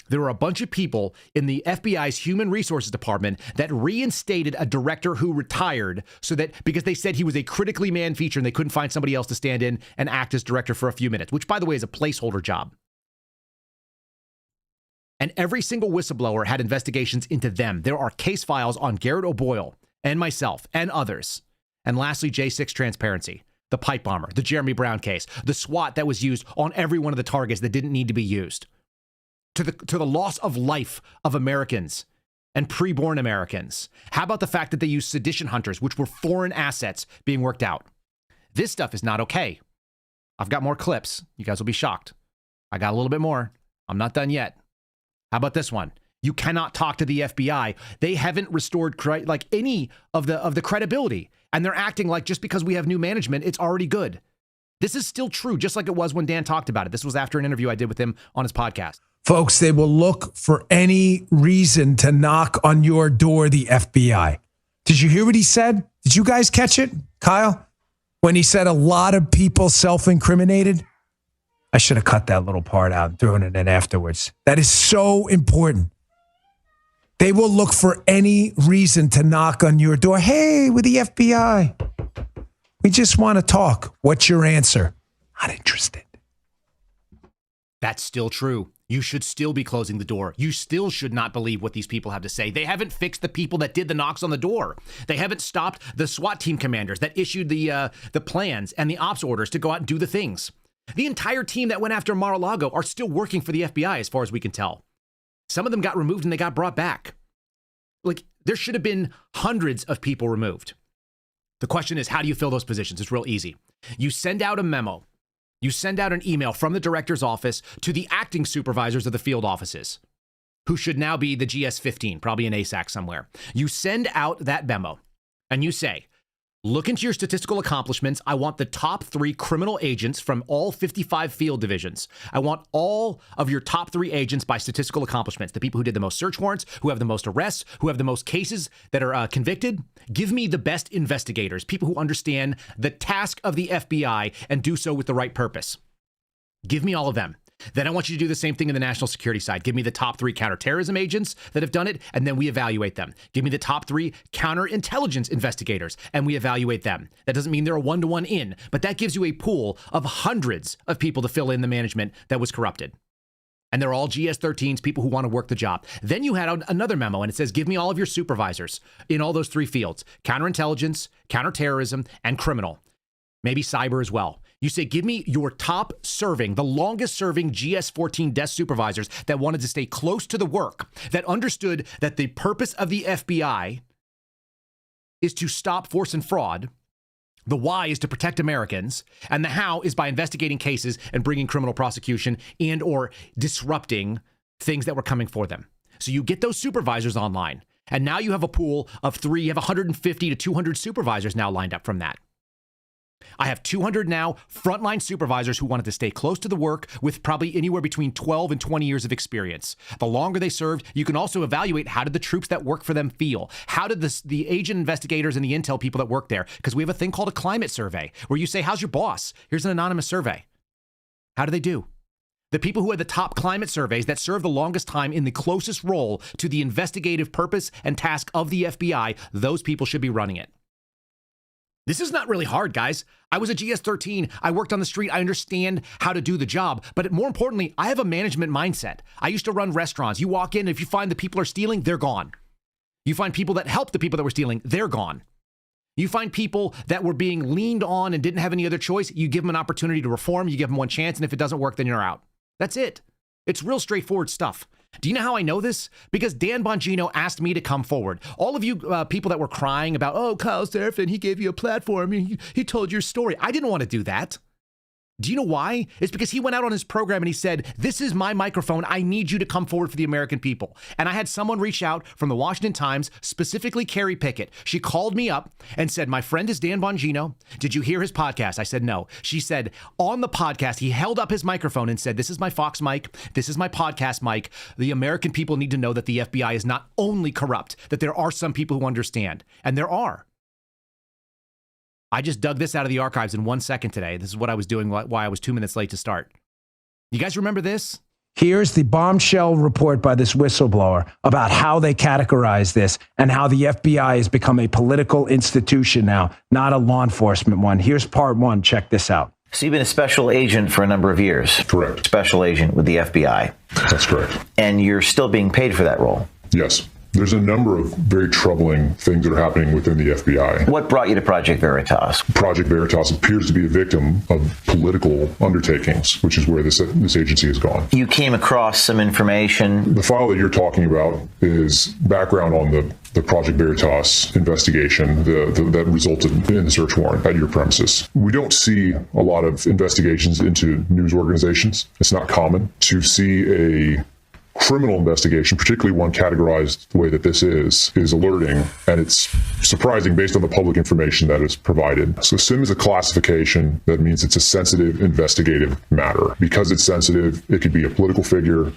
There were a bunch of people in the FBI's Human Resources Department that reinstated a director who retired because they said he was a critically manned feature and they couldn't find somebody else to stand in and act as director for a few minutes, which, by the way, is a placeholder job. And every single whistleblower had investigations into them. There are case files on Garrett O'Boyle and myself and others. And lastly, J6 transparency, the pipe bomber, the Jeremy Brown case, the SWAT that was used on every one of the targets that didn't need to be used. To the loss of life of Americans and preborn Americans. How about the fact that they used sedition hunters, which were foreign assets being worked out? This stuff is not okay. I've got more clips. You guys will be shocked. I got a little bit more. I'm not done yet. How about this one? You cannot talk to the FBI. They haven't restored any of the credibility, and they're acting like just because we have new management, it's already good. This is still true, just like it was when Dan talked about it. This was after an interview I did with him on his podcast. Folks, they will look for any reason to knock on your door, the FBI. Did you hear what he said? Did you guys catch it, Kyle? When he said a lot of people self-incriminated? I should have cut that little part out and thrown it in afterwards. That is so important. They will look for any reason to knock on your door. Hey, we're the FBI. We just want to talk. What's your answer? Not interested. That's still true. You should still be closing the door. You still should not believe what these people have to say. They haven't fixed the people that did the knocks on the door. They haven't stopped the SWAT team commanders that issued the plans and the ops orders to go out and do the things. The entire team that went after Mar-a-Lago are still working for the FBI as far as we can tell. Some of them got removed and they got brought back. There should have been hundreds of people removed. The question is, how do you fill those positions? It's real easy. You send out a memo. You send out an email from the director's office to the acting supervisors of the field offices, who should now be the GS-15, probably in ASAC somewhere. You send out that memo and you say, look into your statistical accomplishments. I want the top 3 criminal agents from all 55 field divisions. I want all of your top 3 agents by statistical accomplishments, the people who did the most search warrants, who have the most arrests, who have the most cases that are convicted. Give me the best investigators, people who understand the task of the FBI and do so with the right purpose. Give me all of them. Then I want you to do the same thing in the national security side. Give me the top 3 counterterrorism agents that have done it, and then we evaluate them. Give me the top 3 counterintelligence investigators, and we evaluate them. That doesn't mean they're a one-to-one in, but that gives you a pool of hundreds of people to fill in the management that was corrupted. And they're all GS-13s, people who want to work the job. Then you had another memo, and it says, give me all of your supervisors in all those 3 fields: counterintelligence, counterterrorism, and criminal. Maybe cyber as well. You say, give me your top serving, the longest serving GS-14 desk supervisors that wanted to stay close to the work, that understood that the purpose of the FBI is to stop force and fraud. The why is to protect Americans, and the how is by investigating cases and bringing criminal prosecution and or disrupting things that were coming for them. So you get those supervisors online, and now you have a pool of 3, you have 150 to 200 supervisors now lined up from that. I have 200 now frontline supervisors who wanted to stay close to the work with probably anywhere between 12 and 20 years of experience. The longer they served, you can also evaluate how did the troops that work for them feel? How did the agent investigators and the intel people that work there? Because we have a thing called a climate survey where you say, how's your boss? Here's an anonymous survey. How do they do? The people who had the top climate surveys that served the longest time in the closest role to the investigative purpose and task of the FBI, those people should be running it. This is not really hard, guys. I was a GS-13. I worked on the street. I understand how to do the job. But more importantly, I have a management mindset. I used to run restaurants. You walk in, and if you find the people are stealing, they're gone. You find people that help the people that were stealing, they're gone. You find people that were being leaned on and didn't have any other choice, you give them an opportunity to reform, you give them one chance, and if it doesn't work, then you're out. That's it. It's real straightforward stuff. Do you know how I know this? Because Dan Bongino asked me to come forward. All of you people that were crying about, oh, Kyle Seraphin, he gave you a platform, he told your story. I didn't want to do that. Do you know why? It's because he went out on his program and he said, this is my microphone. I need you to come forward for the American people. And I had someone reach out from the Washington Times, specifically Carrie Pickett. She called me up and said, my friend is Dan Bongino. Did you hear his podcast? I said, no. She said, on the podcast, he held up his microphone and said, this is my Fox mic. This is my podcast mic. The American people need to know that the FBI is not only corrupt, that there are some people who understand. And there are. I just dug this out of the archives in 1 second today. This is what I was doing, why I was 2 minutes late to start. You guys remember this? Here's the bombshell report by this whistleblower about how they categorize this and how the FBI has become a political institution now, not a law enforcement one. Here's part one. Check this out. So you've been a special agent for a number of years. Correct. Special agent with the FBI. That's correct. And you're still being paid for that role. Yes. There's a number of very troubling things that are happening within the FBI. What brought you to Project Veritas? Project Veritas appears to be a victim of political undertakings, which is where this agency has gone. You came across some information. The file that you're talking about is background on the Project Veritas investigation that resulted in the search warrant at your premises. We don't see a lot of investigations into news organizations. It's not common to see a criminal investigation, particularly one categorized the way that this is alerting, and it's surprising based on the public information that is provided. So SIM is a classification that means it's a sensitive investigative matter. Because it's sensitive, it could be a political figure.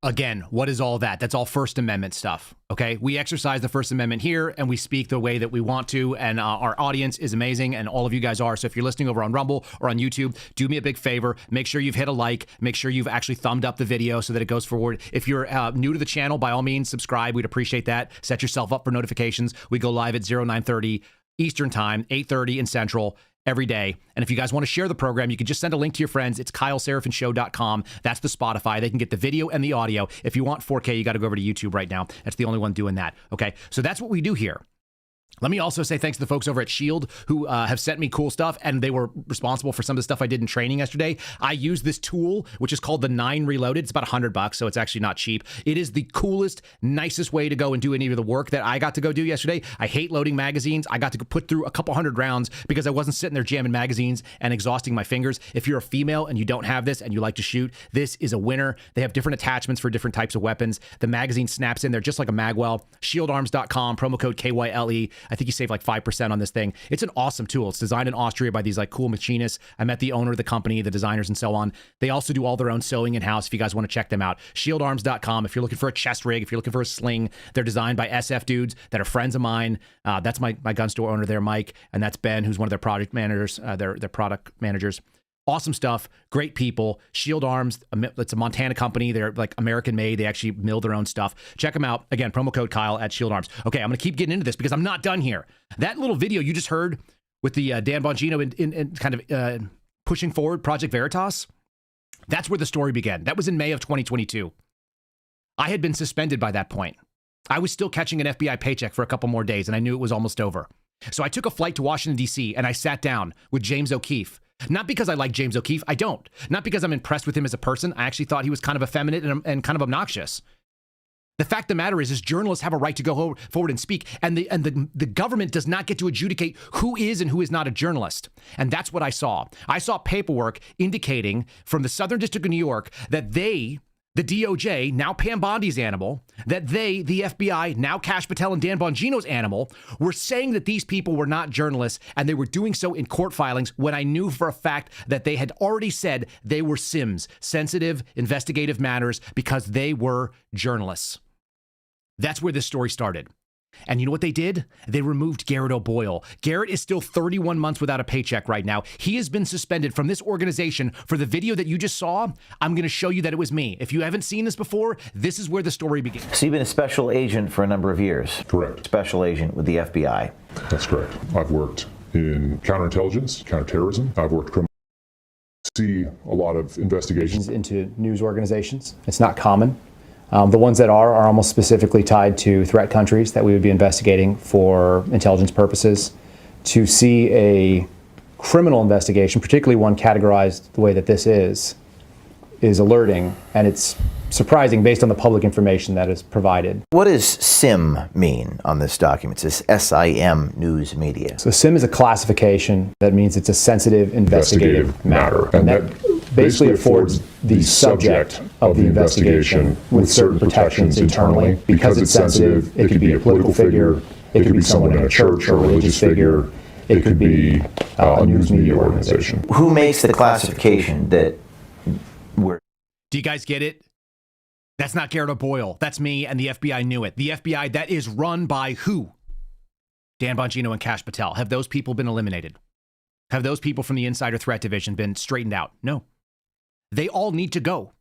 Again, what is all that? That's all First Amendment stuff, okay? We exercise the First Amendment here, and we speak the way that we want to, and our audience is amazing, and all of you guys are. So if you're listening over on Rumble or on YouTube, do me a big favor. Make sure you've hit a like. Make sure you've actually thumbed up the video so that it goes forward. If you're new to the channel, by all means, subscribe. We'd appreciate that. Set yourself up for notifications. We go live at 0930 Eastern Time, 8:30 in Central, every day. And if you guys want to share the program, you can just send a link to your friends. It's KyleSeraphinShow.com. That's the Spotify. They can get the video and the audio. If you want 4K, you got to go over to YouTube right now. That's the only one doing that. Okay. So that's what we do here. Let me also say thanks to the folks over at S.H.I.E.L.D. who have sent me cool stuff, and they were responsible for some of the stuff I did in training yesterday. I use this tool, which is called the 9 Reloaded. It's about $100, so it's actually not cheap. It is the coolest, nicest way to go and do any of the work that I got to go do yesterday. I hate loading magazines. I got to put through a couple hundred rounds because I wasn't sitting there jamming magazines and exhausting my fingers. If you're a female and you don't have this and you like to shoot, this is a winner. They have different attachments for different types of weapons. The magazine snaps in there just like a magwell. Shieldarms.com, promo code KYLE. I think you save like 5% on this thing. It's an awesome tool. It's designed in Austria by these like cool machinists. I met the owner of the company, the designers, and so on. They also do all their own sewing in-house if you guys want to check them out. Shieldarms.com. If you're looking for a chest rig, if you're looking for a sling, they're designed by SF dudes that are friends of mine. That's my gun store owner there, Mike, and that's Ben, who's one of their project managers, their product managers. Awesome stuff. Great people. Shield Arms. It's a Montana company. They're like American made. They actually mill their own stuff. Check them out. Again, promo code Kyle at Shield Arms. Okay, I'm going to keep getting into this because I'm not done here. That little video you just heard with the Dan Bongino in kind of pushing forward Project Veritas, that's where the story began. That was in May of 2022. I had been suspended by that point. I was still catching an FBI paycheck for a couple more days, and I knew it was almost over. So I took a flight to Washington, D.C., and I sat down with James O'Keefe. Not because I like James O'Keefe. I don't. Not because I'm impressed with him as a person. I actually thought he was kind of effeminate and kind of obnoxious. The fact of the matter is journalists have a right to go forward and speak, and the government does not get to adjudicate who is and who is not a journalist. And that's what I saw. I saw paperwork indicating from the Southern District of New York that they the DOJ, now Pam Bondi's animal, that they, the FBI, now Kash Patel and Dan Bongino's animal, were saying that these people were not journalists and they were doing so in court filings when I knew for a fact that they had already said they were SIMs, sensitive investigative matters, because they were journalists. That's where this story started. And you know what they did? They removed Garrett O'Boyle. Garrett is still 31 months without a paycheck right now. He has been suspended from this organization for the video that you just saw. I'm going to show you that it was me. If you haven't seen this before, this is where the story begins. So you've been a special agent for a number of years. Correct. Special agent with the FBI. That's correct. I've worked in counterintelligence, counterterrorism. I've worked criminal. See a lot of investigations into news organizations. It's not common. The ones that are almost specifically tied to threat countries that we would be investigating for intelligence purposes. To see a criminal investigation, particularly one categorized the way that this is alerting, and it's surprising based on the public information that is provided. What does SIM mean on this document? It says SIM News Media. So SIM is a classification that means it's a sensitive investigative matter. And that basically affords the subject of the investigation with certain protections internally. Because it's sensitive, it could be a political figure, it could be someone in a church or a religious figure, it could be a news media organization. Who makes the classification that we're... Do you guys get it? That's not Garrett O'Boyle. That's me, and the FBI knew it. The FBI that is run by who? Dan Bongino and Kash Patel. Have those people been eliminated? Have those people from the Insider Threat Division been straightened out? No. They all need to go.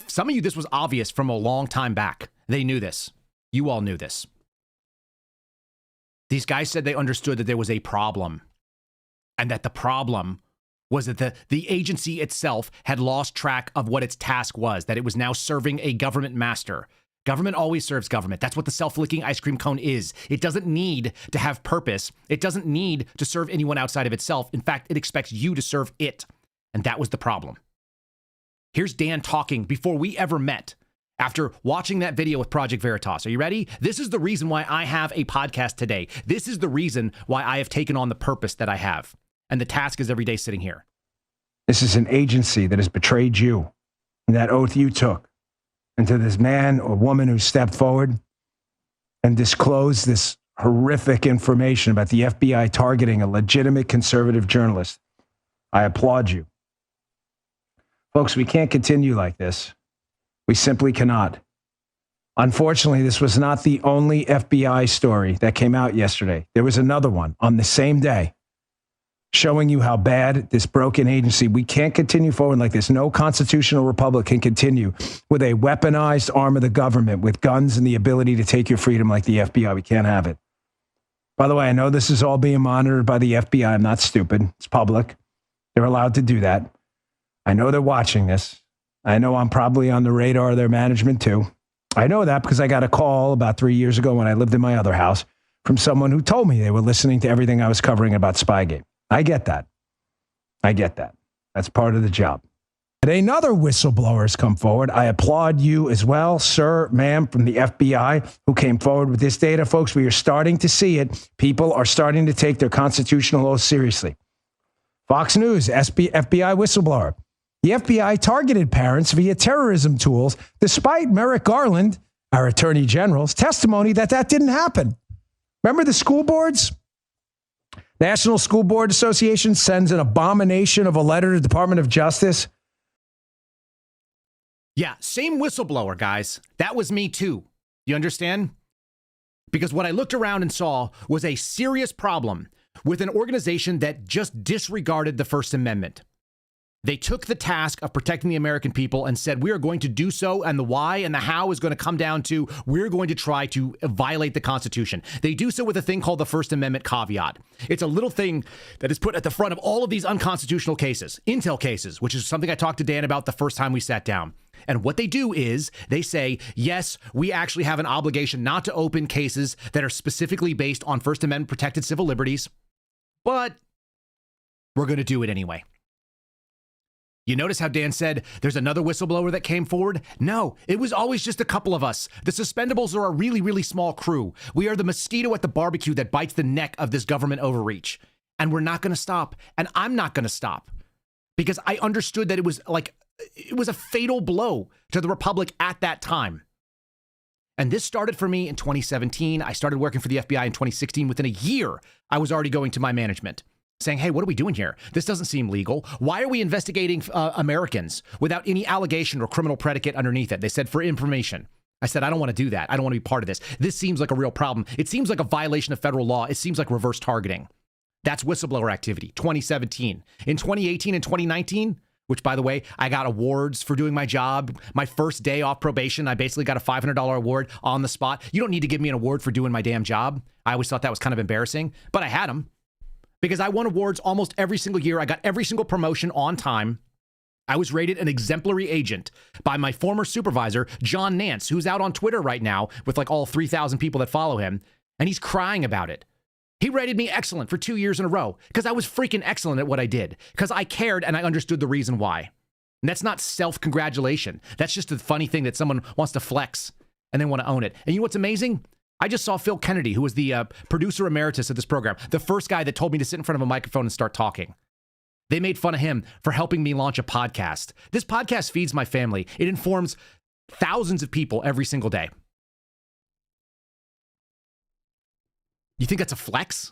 Some of you, this was obvious from a long time back. They knew this. You all knew this. These guys said they understood that there was a problem, and that the problem was that the agency itself had lost track of what its task was, that it was now serving a government master. Government always serves government. That's what the self-licking ice cream cone is. It doesn't need to have purpose. It doesn't need to serve anyone outside of itself. In fact, it expects you to serve it. And that was the problem. Here's Dan talking before we ever met, after watching that video with Project Veritas. Are you ready? This is the reason why I have a podcast today. This is the reason why I have taken on the purpose that I have. And the task is every day sitting here. This is an agency that has betrayed you and that oath you took. And to this man or woman who stepped forward and disclosed this horrific information about the FBI targeting a legitimate conservative journalist, I applaud you. Folks, we can't continue like this. We simply cannot. Unfortunately, this was not the only FBI story that came out yesterday. There was another one on the same day, showing you how bad this broken agency, we can't continue forward like this. No constitutional republic can continue with a weaponized arm of the government with guns and the ability to take your freedom like the FBI. We can't have it. By the way, I know this is all being monitored by the FBI. I'm not stupid. It's public. They're allowed to do that. I know they're watching this. I know I'm probably on the radar of their management too. I know that because I got a call about 3 years ago when I lived in my other house from someone who told me they were listening to everything I was covering about Spygate. I get that. I get that. That's part of the job. But another whistleblower has come forward. I applaud you as well, sir, ma'am, from the FBI who came forward with this data. Folks, we are starting to see it. People are starting to take their constitutional oath seriously. Fox News, FBI whistleblower. The FBI targeted parents via terrorism tools, despite Merrick Garland, our attorney general's testimony that didn't happen. Remember the school boards? National School Board Association sends an abomination of a letter to the Department of Justice. Yeah, same whistleblower, guys. That was me too. You understand? Because what I looked around and saw was a serious problem with an organization that just disregarded the First Amendment. They took the task of protecting the American people and said, we are going to do so, and the why and the how is going to come down to, we're going to try to violate the Constitution. They do so with a thing called the First Amendment caveat. It's a little thing that is put at the front of all of these unconstitutional cases, intel cases, which is something I talked to Dan about the first time we sat down. And what they do is they say, yes, we actually have an obligation not to open cases that are specifically based on First Amendment protected civil liberties, but we're going to do it anyway. You notice how Dan said there's another whistleblower that came forward? No, it was always just a couple of us. The Suspendables are a really, really small crew. We are the mosquito at the barbecue that bites the neck of this government overreach. And we're not going to stop. And I'm not going to stop. Because I understood that it was like a fatal blow to the republic at that time. And this started for me in 2017. I started working for the FBI in 2016. Within a year, I was already going to my management saying, hey, what are we doing here? This doesn't seem legal. Why are we investigating Americans without any allegation or criminal predicate underneath it? They said for information. I said, I don't want to do that. I don't want to be part of this. This seems like a real problem. It seems like a violation of federal law. It seems like reverse targeting. That's whistleblower activity, 2017. In 2018 and 2019, which, by the way, I got awards for doing my job. My first day off probation, I basically got a $500 award on the spot. You don't need to give me an award for doing my damn job. I always thought that was kind of embarrassing, but I had them because I won awards almost every single year. I got every single promotion on time. I was rated an exemplary agent by my former supervisor, John Nance, who's out on Twitter right now with like all 3,000 people that follow him, and he's crying about it. He rated me excellent for 2 years in a row because I was freaking excellent at what I did, because I cared and I understood the reason why. And that's not self-congratulation. That's just a funny thing that someone wants to flex and they want to own it. And you know what's amazing? I just saw Phil Kennedy, who was the producer emeritus of this program, the first guy that told me to sit in front of a microphone and start talking. They made fun of him for helping me launch a podcast. This podcast feeds my family. It informs thousands of people every single day. You think that's a flex?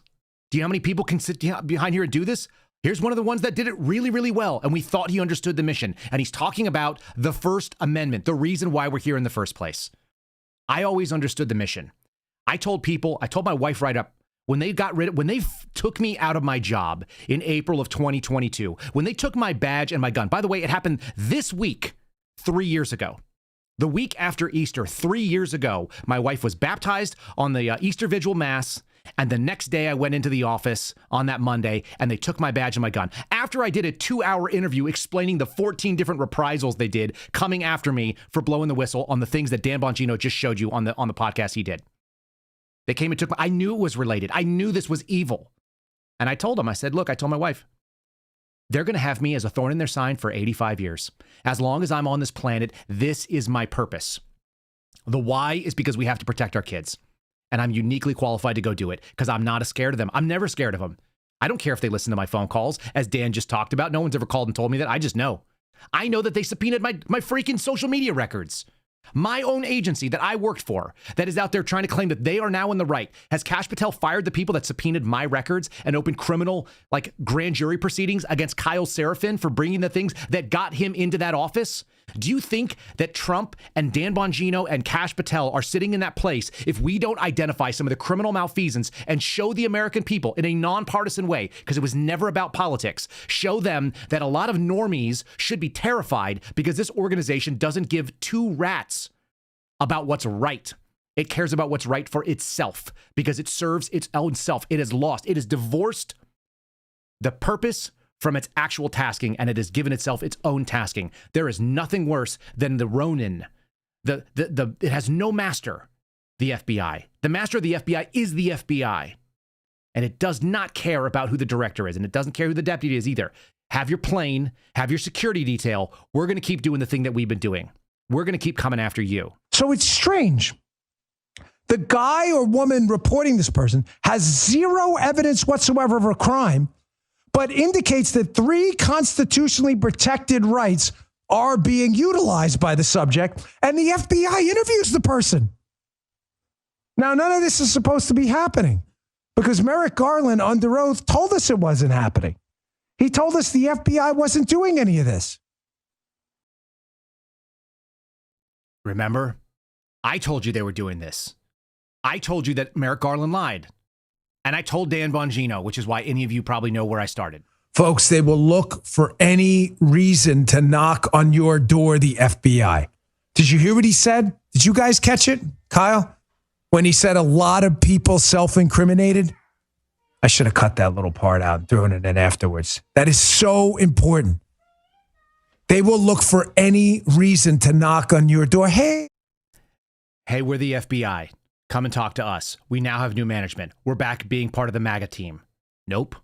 Do you know how many people can sit behind here and do this? Here's one of the ones that did it really, really well, and we thought he understood the mission. And he's talking about the First Amendment, the reason why we're here in the first place. I always understood the mission. I told my wife right up, when they took me out of my job in April of 2022, when they took my badge and my gun, by the way, it happened this week, 3 years ago. The week after Easter, 3 years ago, my wife was baptized on the Easter Vigil Mass, and the next day I went into the office on that Monday, and they took my badge and my gun. After I did a 2-hour interview explaining the 14 different reprisals they did coming after me for blowing the whistle on the things that Dan Bongino just showed you on the podcast he did. They came and took I knew it was related. I knew this was evil. And I told them, I said, look, I told my wife, they're going to have me as a thorn in their side for 85 years. As long as I'm on this planet, this is my purpose. The why is because we have to protect our kids. And I'm uniquely qualified to go do it because I'm not scared of them. I'm never scared of them. I don't care if they listen to my phone calls, as Dan just talked about. No one's ever called and told me that. I just know. I know that they subpoenaed my freaking social media records. My own agency that I worked for, that is out there trying to claim that they are now in the right. Has Kash Patel fired the people that subpoenaed my records and opened criminal, like, grand jury proceedings against Kyle Seraphin for bringing the things that got him into that office? Do you think that Trump and Dan Bongino and Kash Patel are sitting in that place if we don't identify some of the criminal malfeasance and show the American people in a nonpartisan way, because it was never about politics, show them that a lot of normies should be terrified because this organization doesn't give two rats about what's right. It cares about what's right for itself because it serves its own self. It has lost. It has divorced the purpose from its actual tasking, and it has given itself its own tasking. There is nothing worse than the Ronin. It has no master, the FBI. The master of the FBI is the FBI. And it does not care about who the director is, and it doesn't care who the deputy is either. Have your plane, have your security detail. We're going to keep doing the thing that we've been doing. We're going to keep coming after you. So it's strange. The guy or woman reporting this person has zero evidence whatsoever of a crime, but indicates that 3 constitutionally protected rights are being utilized by the subject, and the FBI interviews the person. Now, none of this is supposed to be happening because Merrick Garland, under oath, told us it wasn't happening. He told us the FBI wasn't doing any of this. Remember? I told you they were doing this. I told you that Merrick Garland lied. And I told Dan Bongino, which is why any of you probably know where I started. Folks, they will look for any reason to knock on your door, the FBI. Did you hear what he said? Did you guys catch it, Kyle? When he said a lot of people self-incriminated? I should have cut that little part out and thrown it in afterwards. That is so important. They will look for any reason to knock on your door. Hey, we're the FBI. Come and talk to us. We now have new management. We're back being part of the MAGA team. Nope.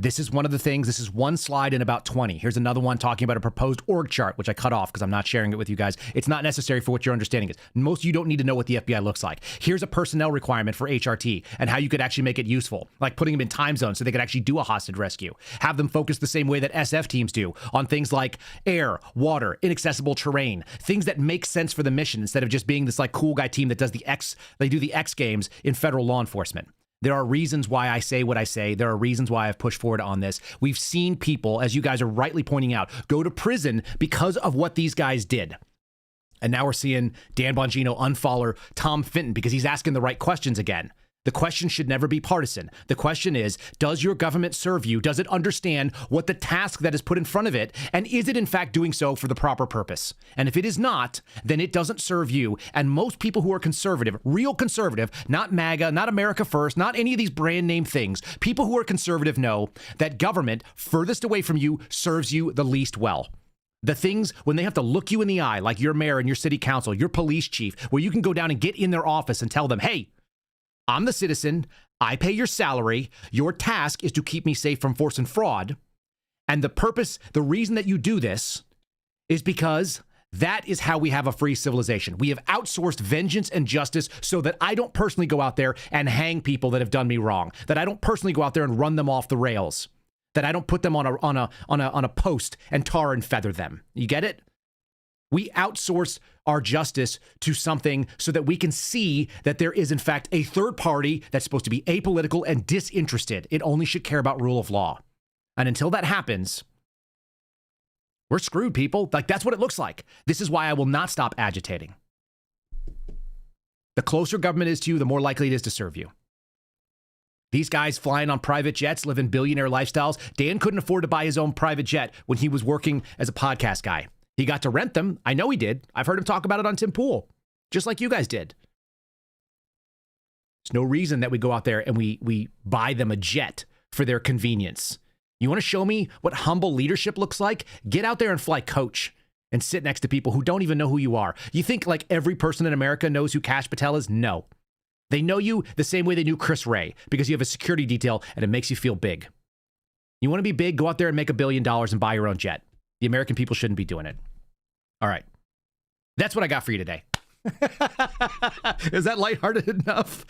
This is one of the things. This is one slide in about 20. Here's another one talking about a proposed org chart, which I cut off because I'm not sharing it with you guys. It's not necessary for what your understanding is. Most of you don't need to know what the FBI looks like. Here's a personnel requirement for HRT and how you could actually make it useful, like putting them in time zones so they could actually do a hostage rescue. Have them focus the same way that SF teams do on things like air, water, inaccessible terrain, things that make sense for the mission instead of just being this like cool guy team that does they do the X Games in federal law enforcement. There are reasons why I say what I say. There are reasons why I've pushed forward on this. We've seen people, as you guys are rightly pointing out, go to prison because of what these guys did. And now we're seeing Dan Bongino unfollow Tom Fenton because he's asking the right questions again. The question should never be partisan. The question is, does your government serve you? Does it understand what the task that is put in front of it? And is it in fact doing so for the proper purpose? And if it is not, then it doesn't serve you. And most people who are conservative, real conservative, not MAGA, not America First, not any of these brand name things, people who are conservative know that government furthest away from you serves you the least well. The things when they have to look you in the eye, like your mayor and your city council, your police chief, where you can go down and get in their office and tell them, hey, I'm the citizen. I pay your salary. Your task is to keep me safe from force and fraud. And the reason that you do this is because that is how we have a free civilization. We have outsourced vengeance and justice so that I don't personally go out there and hang people that have done me wrong, that I don't personally go out there and run them off the rails, that I don't put them on a post and tar and feather them. You get it? We outsource our justice to something so that we can see that there is, in fact, a third party that's supposed to be apolitical and disinterested. It only should care about rule of law. And until that happens, we're screwed, people. Like, that's what it looks like. This is why I will not stop agitating. The closer government is to you, the more likely it is to serve you. These guys flying on private jets, living billionaire lifestyles. Dan couldn't afford to buy his own private jet when he was working as a podcast guy. He got to rent them. I know he did. I've heard him talk about it on Tim Pool, just like you guys did. There's no reason that we go out there and we buy them a jet for their convenience. You want to show me what humble leadership looks like? Get out there and fly coach and sit next to people who don't even know who you are. You think like every person in America knows who Kash Patel is? No. They know you the same way they knew Chris Ray because you have a security detail and it makes you feel big. You want to be big? Go out there and make $1 billion and buy your own jet. The American people shouldn't be doing it. All right. That's what I got for you today. Is that lighthearted enough?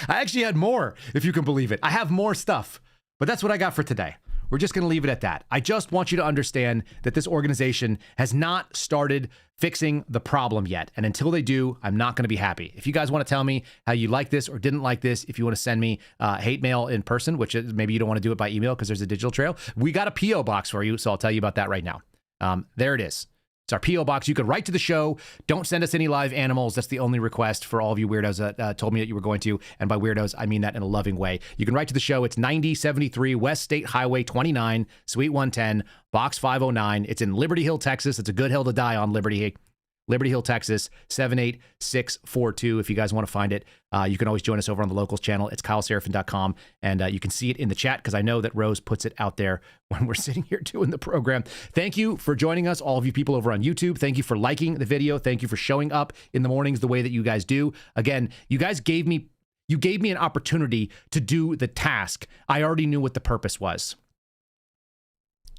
I actually had more, if you can believe it. I have more stuff, but that's what I got for today. We're just going to leave it at that. I just want you to understand that this organization has not started fixing the problem yet. And until they do, I'm not going to be happy. If you guys want to tell me how you like this or didn't like this, if you want to send me hate mail in person, which is, maybe you don't want to do it by email because there's a digital trail, we got a P.O. box for you. So I'll tell you about that right now. There it is. It's our P.O. box. You can write to the show. Don't send us any live animals. That's the only request for all of you weirdos that told me that you were going to. And by weirdos, I mean that in a loving way. You can write to the show. It's 9073 West State Highway 29, Suite 110, Box 509. It's in Liberty Hill, Texas. It's a good hill to die on, Liberty Hill, Texas, 78642. If you guys want to find it, you can always join us over on the locals channel. It's kyleseraphin.com. And you can see it in the chat because I know that Rose puts it out there when we're sitting here doing the program. Thank you for joining us, all of you people over on YouTube. Thank you for liking the video. Thank you for showing up in the mornings the way that you guys do. Again, you guys gave me an opportunity to do the task. I already knew what the purpose was.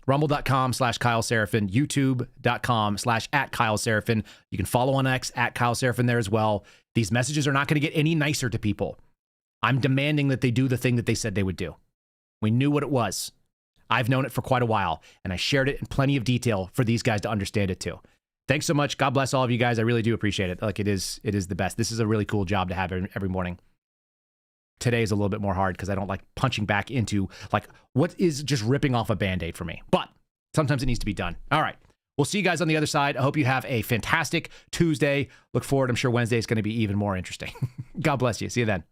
Rumble.com/Kyle Seraphin, YouTube.com/@Kyle Seraphin. You can follow on X @Kyle Seraphin there as well. These messages are not going to get any nicer to people. I'm demanding that they do the thing that they said they would do. We knew what it was. I've known it for quite a while, and I shared it in plenty of detail for these guys to understand it too. Thanks so much. God bless all of you guys. I really do appreciate it. Like, it is the best. This is a really cool job to have every morning. Today is a little bit more hard because I don't like punching back into like what is just ripping off a Band-Aid for me. But sometimes it needs to be done. All right. We'll see you guys on the other side. I hope you have a fantastic Tuesday. Look forward. I'm sure Wednesday is going to be even more interesting. God bless you. See you then.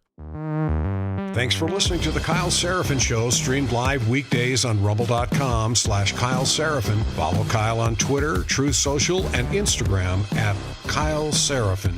Thanks for listening to The Kyle Seraphin Show, streamed live weekdays on rumble.com/Kyle Seraphin. Follow Kyle on Twitter, Truth Social, and Instagram @Kyle Seraphin.